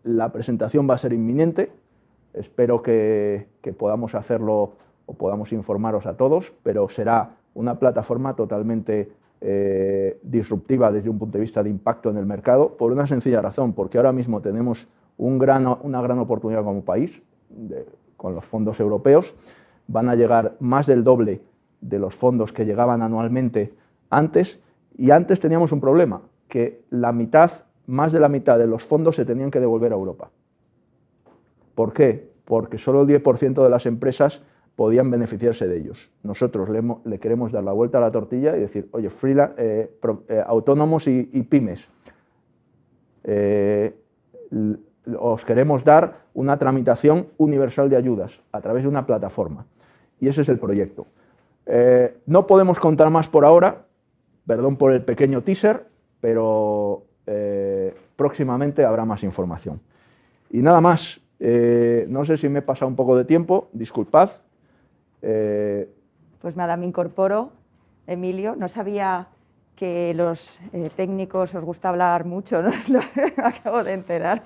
la presentación va a ser inminente. Espero que podamos hacerlo o podamos informaros a todos, pero será una plataforma totalmente disruptiva desde un punto de vista de impacto en el mercado, por una sencilla razón, porque ahora mismo tenemos una gran oportunidad como país, con los fondos europeos. Van a llegar más del doble de los fondos que llegaban anualmente antes, y antes teníamos un problema, que más de la mitad de los fondos se tenían que devolver a Europa. ¿Por qué? Porque solo el 10% de las empresas podían beneficiarse de ellos. Nosotros le queremos dar la vuelta a la tortilla y decir, oye, autónomos y pymes, os queremos dar una tramitación universal de ayudas a través de una plataforma. Y ese es el proyecto. No podemos contar más por ahora, perdón por el pequeño teaser, pero próximamente habrá más información. Y nada más, no sé si me he pasado un poco de tiempo, disculpad. Pues nada, me incorporo, Emilio. No sabía que los técnicos os gusta hablar mucho, ¿no? Me acabo de enterar.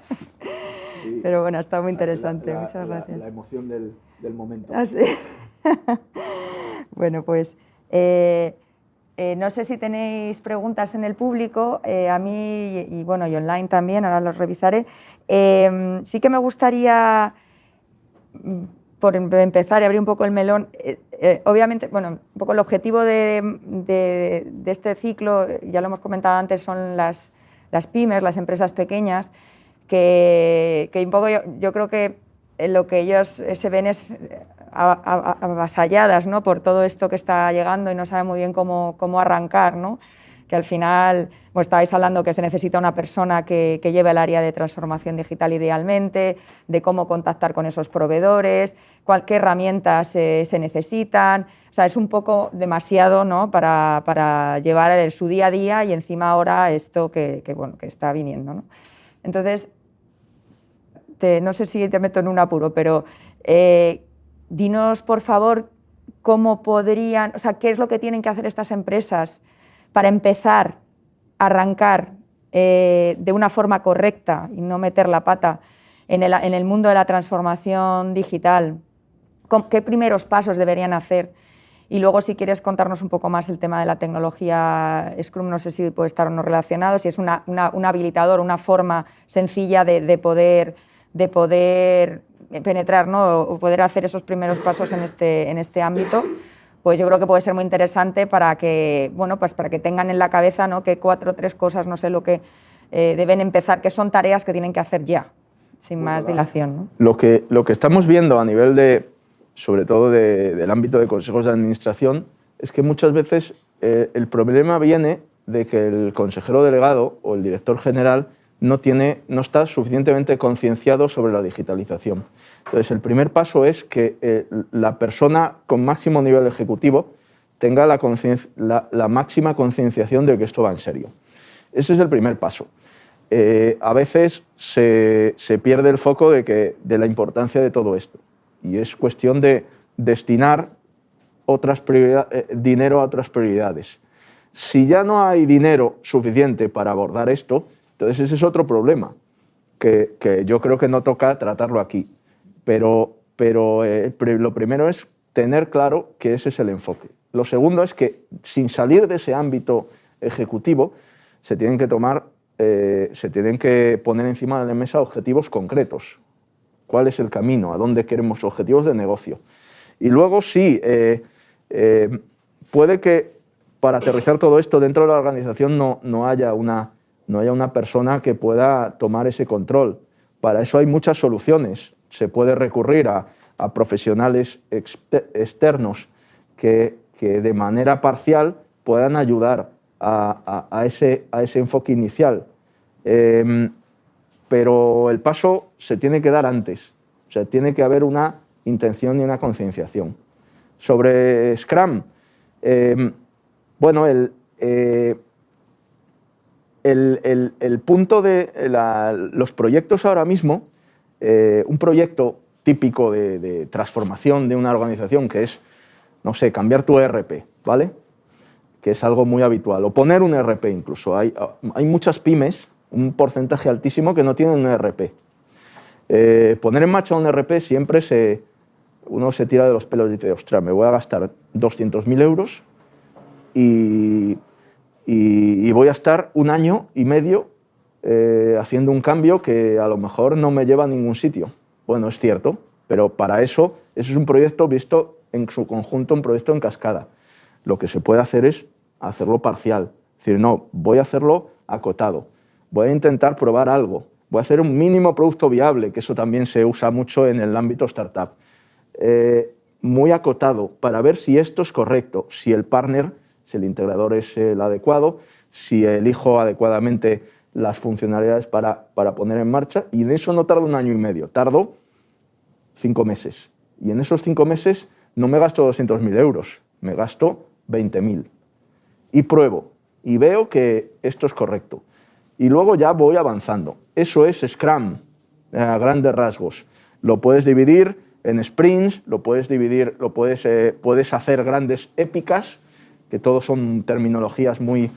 Sí. Pero bueno, ha estado muy interesante. Muchas gracias. La emoción del momento. Ah, sí. Bueno, pues no sé si tenéis preguntas en el público, a mí y online también, ahora los revisaré. Sí que me gustaría, por empezar y abrir un poco el melón, obviamente, un poco el objetivo de este ciclo, ya lo hemos comentado antes, son las pymes, las empresas pequeñas, que un poco yo creo que lo que ellos se ven es avasalladas, ¿no?, por todo esto que está llegando y no saben muy bien cómo arrancar, ¿no? Que al final, estabais hablando que se necesita una persona que lleve el área de transformación digital idealmente, de cómo contactar con esos proveedores, qué herramientas se necesitan. O sea, es un poco demasiado, ¿no?, para llevar su día a día, y encima ahora esto que está viniendo, ¿no? Entonces, no sé si te meto en un apuro, pero dinos, por favor, qué es lo que tienen que hacer estas empresas para empezar a arrancar de una forma correcta y no meter la pata en el mundo de la transformación digital. ¿Qué primeros pasos deberían hacer? Y luego, si quieres contarnos un poco más el tema de la tecnología Scrum, no sé si puede estar o no relacionado, si es un habilitador, una forma sencilla de poder penetrar, ¿no?, o poder hacer esos primeros pasos en este ámbito. Pues yo creo que puede ser muy interesante para que, para que tengan en la cabeza, ¿no?, que 4 o 3 cosas, no sé lo que deben empezar, que son tareas que tienen que hacer ya, sin más dilación, ¿no? Lo que estamos viendo a nivel sobre todo del ámbito de consejos de administración, es que muchas veces el problema viene de que el consejero delegado o el director general no está suficientemente concienciado sobre la digitalización. Entonces, el primer paso es que la persona con máximo nivel ejecutivo tenga la máxima concienciación de que esto va en serio. Ese es el primer paso. A veces se pierde el foco de la importancia de todo esto, y es cuestión de destinar dinero a otras prioridades. Si ya no hay dinero suficiente para abordar esto, entonces ese es otro problema, que yo creo que no toca tratarlo aquí. Pero lo primero es tener claro que ese es el enfoque. Lo segundo es que, sin salir de ese ámbito ejecutivo, se tienen que poner encima de la mesa objetivos concretos. ¿Cuál es el camino? ¿A dónde queremos? Objetivos de negocio. Y luego sí, puede que para aterrizar todo esto dentro de la organización no haya una no haya una persona que pueda tomar ese control. Para eso hay muchas soluciones. Se puede recurrir a profesionales externos que de manera parcial puedan ayudar a ese enfoque inicial. Pero el paso se tiene que dar antes. O sea, tiene que haber una intención y una concienciación. Sobre Scrum, bueno, el punto de los proyectos ahora mismo, un proyecto típico de transformación de una organización que es, no sé, cambiar tu ERP, ¿vale? Que es algo muy habitual, o poner un ERP incluso. Hay muchas pymes, un porcentaje altísimo, que no tienen un ERP. Poner en marcha un ERP siempre uno se tira de los pelos y dice, ostras, me voy a gastar 200.000 euros y voy a estar 1 año y medio haciendo un cambio que a lo mejor no me lleva a ningún sitio. Bueno, es cierto, pero para eso es un proyecto visto en su conjunto, un proyecto en cascada. Lo que se puede hacer es hacerlo parcial. Es decir, no, voy a hacerlo acotado. Voy a intentar probar algo. Voy a hacer un mínimo producto viable, que eso también se usa mucho en el ámbito startup. Muy acotado para ver si esto es correcto, si el partner, si el integrador es el adecuado, si elijo adecuadamente las funcionalidades para poner en marcha, y en eso no tardo 1 año y medio, tardo 5 meses. Y en esos 5 meses no me gasto 200.000 euros, me gasto 20.000. Y pruebo, y veo que esto es correcto. Y luego ya voy avanzando. Eso es Scrum, a grandes rasgos. Lo puedes dividir en sprints, puedes hacer grandes épicas, que todos son terminologías muy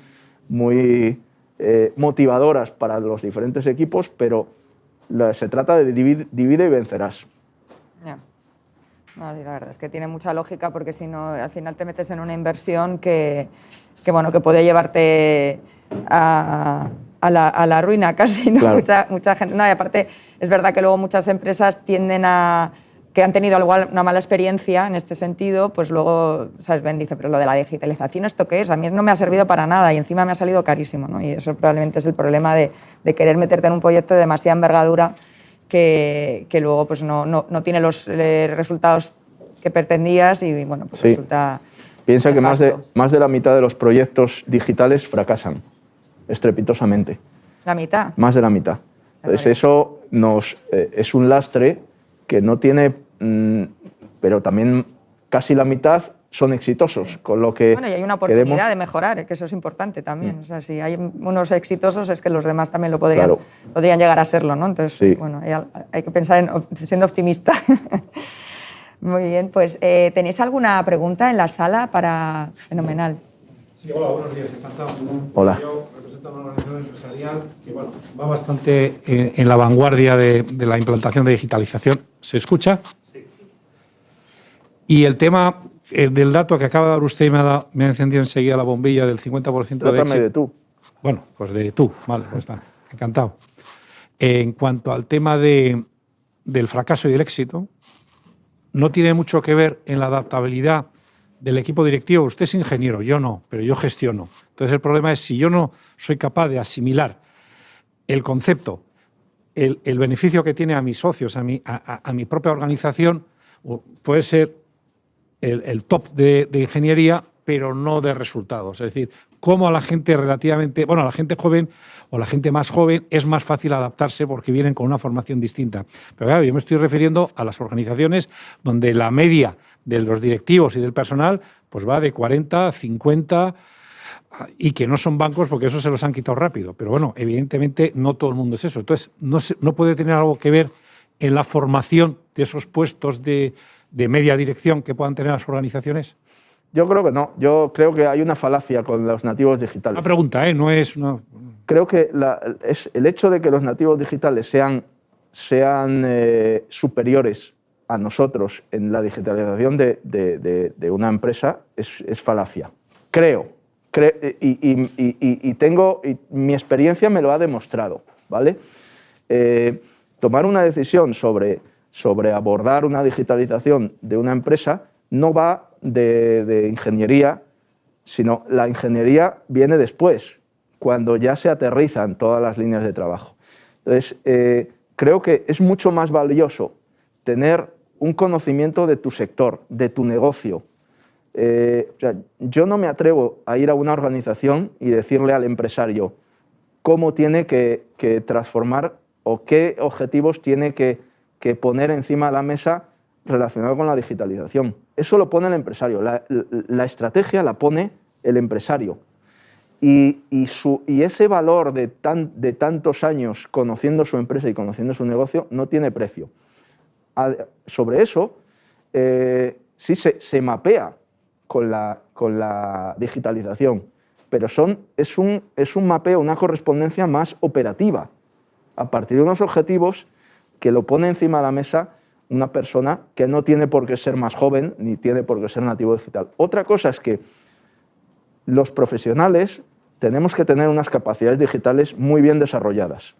motivadoras para los diferentes equipos, pero se trata de divide y vencerás. Yeah. No, la verdad es que tiene mucha lógica, porque si no, al final te metes en una inversión que puede llevarte a la ruina casi, ¿no? Claro. Mucha gente. No, y aparte, es verdad que luego muchas empresas tienden que han tenido una mala experiencia en este sentido, pues luego, ¿sabes? Ben dice, pero lo de la digitalización, ¿esto qué es? A mí no me ha servido para nada y encima me ha salido carísimo, ¿no? Y eso probablemente es el problema de querer meterte en un proyecto de demasiada envergadura que luego pues no tiene los resultados que pretendías y, bueno, pues sí. resulta... Piensa que más nefasto. de la mitad de los proyectos digitales fracasan estrepitosamente. ¿La mitad? Más de la mitad. Entonces eso es un lastre que no tiene, pero también casi la mitad son exitosos, con lo que... Bueno, y hay una oportunidad de mejorar, que eso es importante también. O sea, si hay unos exitosos, es que los demás también lo podrían llegar a serlo, ¿no? Entonces, sí. Bueno, hay que pensar siendo optimista. Muy bien, pues ¿tenéis alguna pregunta en la sala para...? Fenomenal. Sí, hola, buenos días, encantado. Hola. Yo represento a una organización empresarial que va bastante en la vanguardia de la implantación de digitalización. ¿Se escucha? Sí. Y el tema del dato que acaba de dar usted me ha encendido enseguida la bombilla del 50% de éxito. de tú. Bueno, pues de tú, vale, pues está, encantado. En cuanto al tema del fracaso y del éxito, no tiene mucho que ver en la adaptabilidad del equipo directivo. Usted es ingeniero, yo no, pero yo gestiono. Entonces el problema es, si yo no soy capaz de asimilar el concepto, el beneficio que tiene a mis socios, a mi propia organización, puede ser el top de ingeniería, pero no de resultados. Es decir, cómo a la gente a la gente joven o la gente más joven es más fácil adaptarse porque vienen con una formación distinta. Pero claro, yo me estoy refiriendo a las organizaciones donde la media de los directivos y del personal pues va de 40, 50 y que no son bancos, porque eso se los han quitado rápido. Pero bueno, evidentemente no todo el mundo es eso. Entonces, no puede tener algo que ver en la formación de esos puestos de media dirección que puedan tener las organizaciones. Yo creo que no. Yo creo que hay una falacia con los nativos digitales. Una pregunta, no es una... Creo que es el hecho de que los nativos digitales sean superiores a nosotros en la digitalización de una empresa es falacia. Creo y mi experiencia me lo ha demostrado, ¿vale? Tomar una decisión sobre abordar una digitalización de una empresa no va de ingeniería, sino la ingeniería viene después. cuando ya se aterrizan todas las líneas de trabajo. Entonces, creo que es mucho más valioso tener un conocimiento de tu sector, de tu negocio. O sea, yo no me atrevo a ir a una organización y decirle al empresario cómo tiene que transformar o qué objetivos tiene que poner encima de la mesa relacionado con la digitalización. Eso lo pone el empresario, la estrategia la pone el empresario. Y ese valor de tantos años conociendo su empresa y conociendo su negocio no tiene precio. Sobre eso sí se mapea con la digitalización, pero es un mapeo, una correspondencia más operativa, a partir de unos objetivos que lo pone encima de la mesa una persona que no tiene por qué ser más joven ni tiene por qué ser nativo digital. Otra cosa es que los profesionales tenemos que tener unas capacidades digitales muy bien desarrolladas.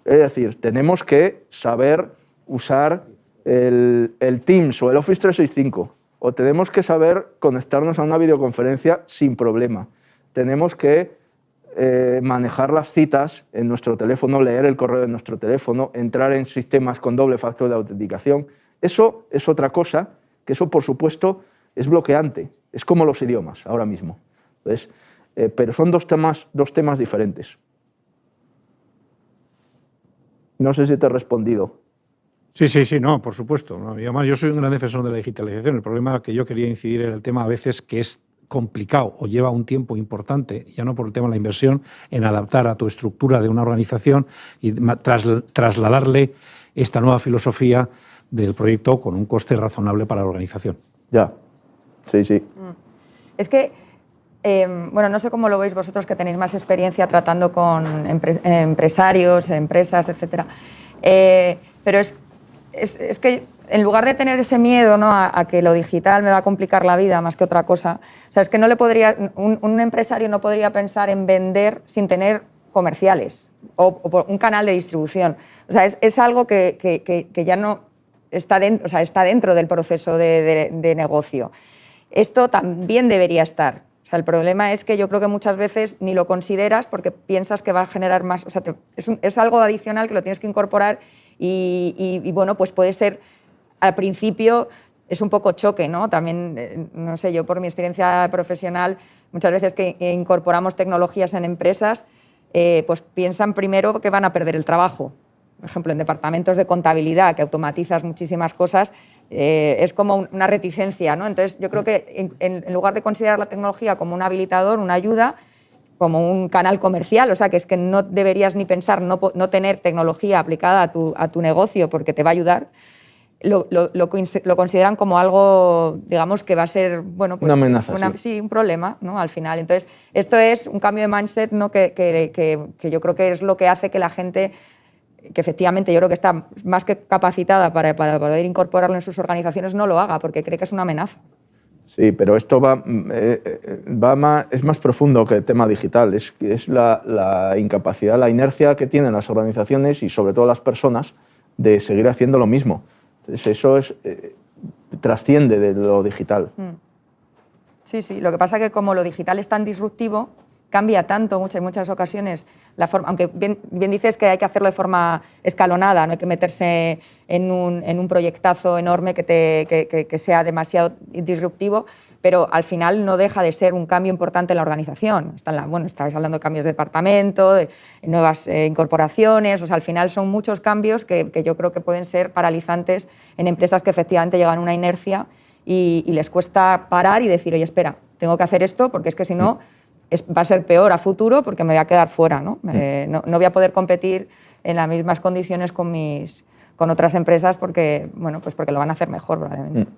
Es decir, tenemos que saber usar el Teams o el Office 365, o tenemos que saber conectarnos a una videoconferencia sin problema. Tenemos que manejar las citas en nuestro teléfono, leer el correo de nuestro teléfono, entrar en sistemas con doble factor de autenticación. Eso es otra cosa, que eso por supuesto es bloqueante, es como los idiomas ahora mismo. Entonces, pero son dos temas diferentes. No sé si te he respondido. Sí, no, por supuesto. ¿no? Y además, yo soy un gran defensor de la digitalización. El problema que yo quería incidir era el tema a veces que es complicado o lleva un tiempo importante, ya no por el tema de la inversión, en adaptar a tu estructura de una organización y trasladarle esta nueva filosofía del proyecto con un coste razonable para la organización. Ya, sí. Es que, bueno, no sé cómo lo veis vosotros que tenéis más experiencia tratando con empresarios, empresas, etcétera. Pero es que en lugar de tener ese miedo, ¿no?, a que lo digital me va a complicar la vida más que otra cosa, o sea, es que no le podría, un empresario no podría pensar en vender sin tener comerciales o un canal de distribución. O sea, es algo que ya no está dentro, o sea, está dentro del proceso de negocio. Esto también debería estar. O sea, el problema es que yo creo que muchas veces ni lo consideras porque piensas que va a generar más. O sea, es algo adicional que lo tienes que incorporar y bueno, pues puede ser, al principio es un poco choque, ¿no? También, no sé, yo por mi experiencia profesional, muchas veces que incorporamos tecnologías en empresas, pues piensan primero que van a perder el trabajo. Por ejemplo, en departamentos de contabilidad, que automatizas muchísimas cosas, es como una reticencia, ¿no? Entonces, yo creo que en lugar de considerar la tecnología como un habilitador, una ayuda, como un canal comercial, o sea, que es que no deberías ni pensar no tener tecnología aplicada a tu negocio porque te va a ayudar, lo consideran como algo, digamos, que va a ser, bueno, pues, una amenaza, sí, un problema, ¿no?, al final. Entonces, esto es un cambio de mindset, ¿no?, que yo creo que es lo que hace que la gente, que efectivamente yo creo que está más que capacitada para poder incorporarlo en sus organizaciones, no lo haga porque cree que es una amenaza. Sí, pero esto es más profundo que el tema digital. Es la incapacidad, la inercia que tienen las organizaciones y sobre todo las personas de seguir haciendo lo mismo. Entonces eso trasciende de lo digital. Sí, lo que pasa es que como lo digital es tan disruptivo, cambia tanto en muchas ocasiones la forma, aunque bien dices que hay que hacerlo de forma escalonada, no hay que meterse en un proyectazo enorme que sea demasiado disruptivo, pero al final no deja de ser un cambio importante en la organización. Estabais hablando de cambios de departamento, de nuevas incorporaciones, o sea, al final son muchos cambios que yo creo que pueden ser paralizantes en empresas que efectivamente llegan a una inercia y les cuesta parar y decir, oye, espera, tengo que hacer esto porque es que si no va a ser peor a futuro porque me voy a quedar fuera, ¿no? No voy a poder competir en las mismas condiciones con otras empresas porque lo van a hacer mejor probablemente.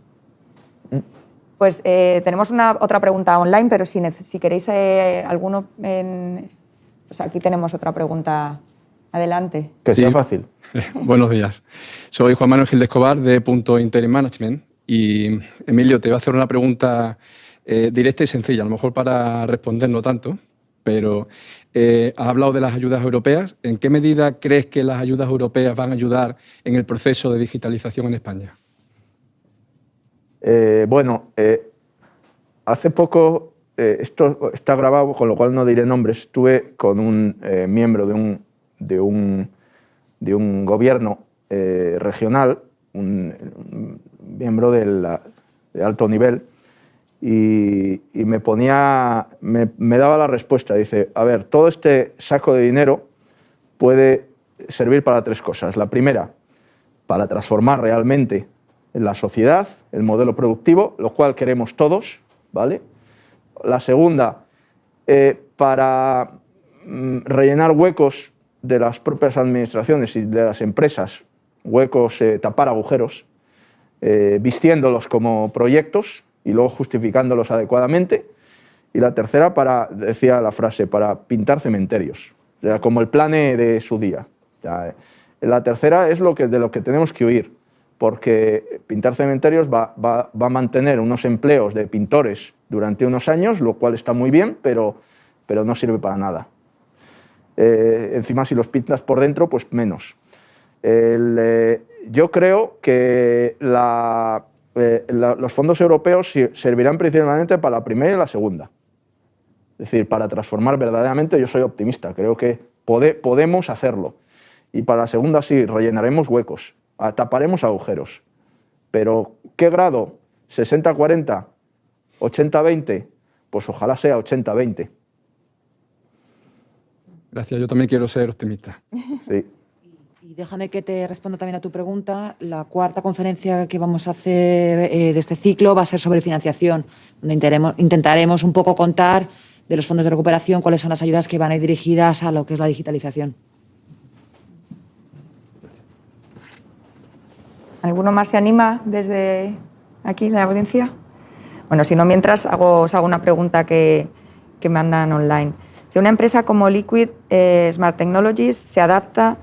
Pues tenemos otra pregunta online, pero si queréis alguno, pues aquí tenemos otra pregunta. Adelante. Que sea fácil. Buenos días. Soy Juan Manuel Gil de Escobar de Punto Interim Management y, Emilio, te voy a hacer una pregunta directa y sencilla, a lo mejor para responder no tanto, pero has hablado de las ayudas europeas. ¿En qué medida crees que las ayudas europeas van a ayudar en el proceso de digitalización en España? Hace poco esto está grabado, con lo cual no diré nombres. Estuve con un miembro de un gobierno regional, un miembro de alto nivel, y me daba la respuesta. Dice, a ver, todo este saco de dinero puede servir para 3 cosas. La primera, para transformar realmente en la sociedad el modelo productivo, lo cual queremos todos, ¿vale? La segunda, para rellenar huecos de las propias administraciones y de las empresas, huecos, tapar agujeros, vistiéndolos como proyectos y luego justificándolos adecuadamente. Y la tercera, decía la frase, para pintar cementerios, o sea, como el Plane de su día. O sea, la tercera es de lo que tenemos que huir, porque pintar cementerios va a mantener unos empleos de pintores durante unos años, lo cual está muy bien, pero no sirve para nada. Encima, si los pintas por dentro, pues menos. Yo creo que los fondos europeos servirán principalmente para la primera y la segunda. Es decir, para transformar verdaderamente, yo soy optimista, creo que podemos hacerlo. Y para la segunda sí, rellenaremos huecos, taparemos agujeros. Pero, ¿qué grado? ¿60-40? ¿80-20? Pues ojalá sea 80-20. Gracias, yo también quiero ser optimista. Sí. Y déjame que te responda también a tu pregunta. La cuarta conferencia que vamos a hacer de este ciclo va a ser sobre financiación, donde intentaremos un poco contar de los fondos de recuperación cuáles son las ayudas que van a ir dirigidas a lo que es la digitalización. ¿Alguno más se anima desde aquí, la audiencia? Bueno, si no, mientras os hago una pregunta que mandan online. Si una empresa como Liquid Smart Technologies se adapta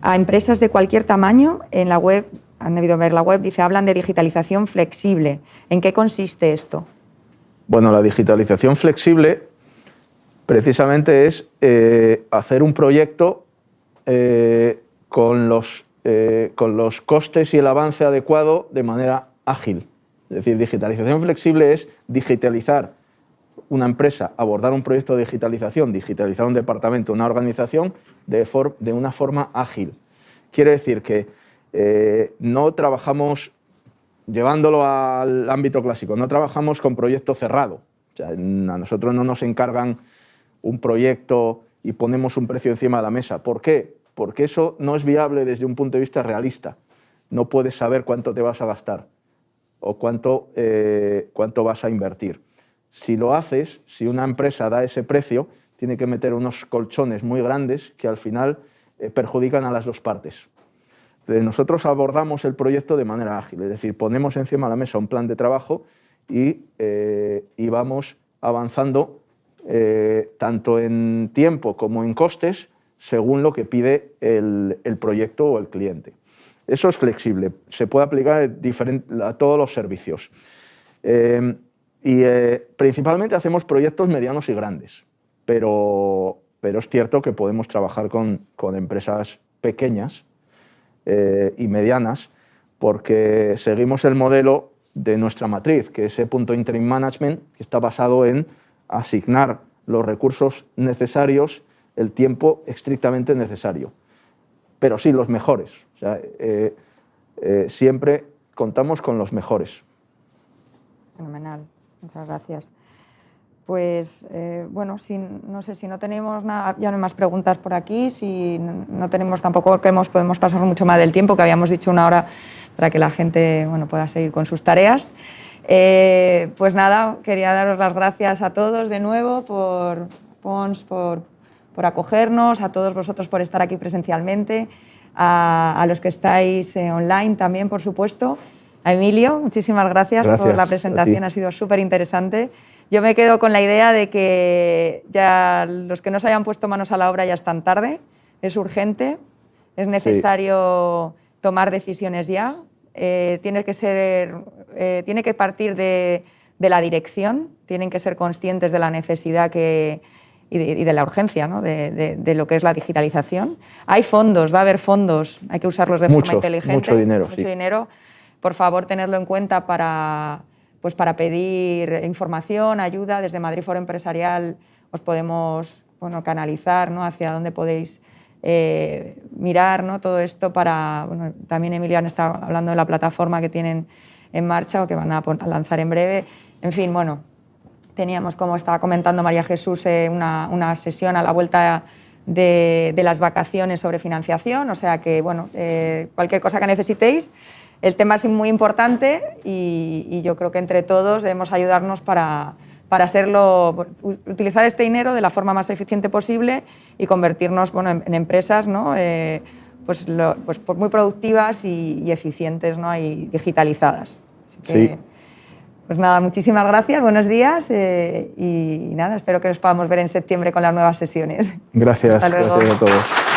a empresas de cualquier tamaño, en la web, han debido ver la web, dice, hablan de digitalización flexible. ¿En qué consiste esto? Bueno, la digitalización flexible precisamente es hacer un proyecto con los costes y el avance adecuado de manera ágil. Es decir, digitalización flexible es digitalizar una empresa, abordar un proyecto de digitalización, digitalizar un departamento, una organización de una forma ágil. Quiere decir que no trabajamos, llevándolo al ámbito clásico, no trabajamos con proyecto cerrado. O sea, a nosotros no nos encargan un proyecto y ponemos un precio encima de la mesa. ¿Por qué? Porque eso no es viable desde un punto de vista realista. No puedes saber cuánto te vas a gastar o cuánto vas a invertir. Si lo haces, si una empresa da ese precio, tiene que meter unos colchones muy grandes que al final perjudican a las dos partes. Entonces, nosotros abordamos el proyecto de manera ágil, es decir, ponemos encima de la mesa un plan de trabajo y vamos avanzando tanto en tiempo como en costes según lo que pide el proyecto o el cliente. Eso es flexible, se puede aplicar a todos los servicios. Principalmente hacemos proyectos medianos y grandes, pero es cierto que podemos trabajar con empresas pequeñas y medianas porque seguimos el modelo de nuestra matriz, que es punto Interim Management, que está basado en asignar los recursos necesarios, el tiempo estrictamente necesario, pero sí los mejores. O sea, siempre contamos con los mejores. Fenomenal, muchas gracias. Pues bueno, no sé si no tenemos nada, ya no hay más preguntas por aquí, si no tenemos tampoco, podemos pasar mucho más del tiempo, que habíamos dicho 1 hora para que la gente pueda seguir con sus tareas. Pues nada, quería daros las gracias a todos de nuevo por Pons, por acogernos, a todos vosotros por estar aquí presencialmente, a los que estáis online también, por supuesto. A Emilio, muchísimas gracias por la presentación, ha sido súper interesante. Yo me quedo con la idea de que ya los que no se hayan puesto manos a la obra ya están tarde, es urgente, es necesario tomar decisiones ya, tiene que partir de la dirección, tienen que ser conscientes de la necesidad y de la urgencia, ¿no? de lo que es la digitalización. Hay fondos, va a haber fondos, hay que usarlos de forma inteligente. Mucho dinero. Por favor, tenedlo en cuenta para pues para pedir información, ayuda. Desde Madrid Foro Empresarial os podemos canalizar, ¿no?, hacia dónde podéis mirar, ¿no?, todo esto para... Bueno, también Emilio han estado hablando de la plataforma que tienen en marcha o que van a lanzar en breve. En fin, bueno, teníamos, como estaba comentando María Jesús, una sesión a la vuelta de las vacaciones sobre financiación, o sea que, bueno, cualquier cosa que necesitéis. El tema es muy importante y yo creo que entre todos debemos ayudarnos para utilizar este dinero de la forma más eficiente posible y convertirnos, bueno, en empresas, ¿no?, pues muy productivas y eficientes, ¿no?, y digitalizadas. Así que, Sí. Pues nada, muchísimas gracias, buenos días y nada, espero que nos podamos ver en septiembre con las nuevas sesiones. Gracias, Hasta luego. gracias a todos.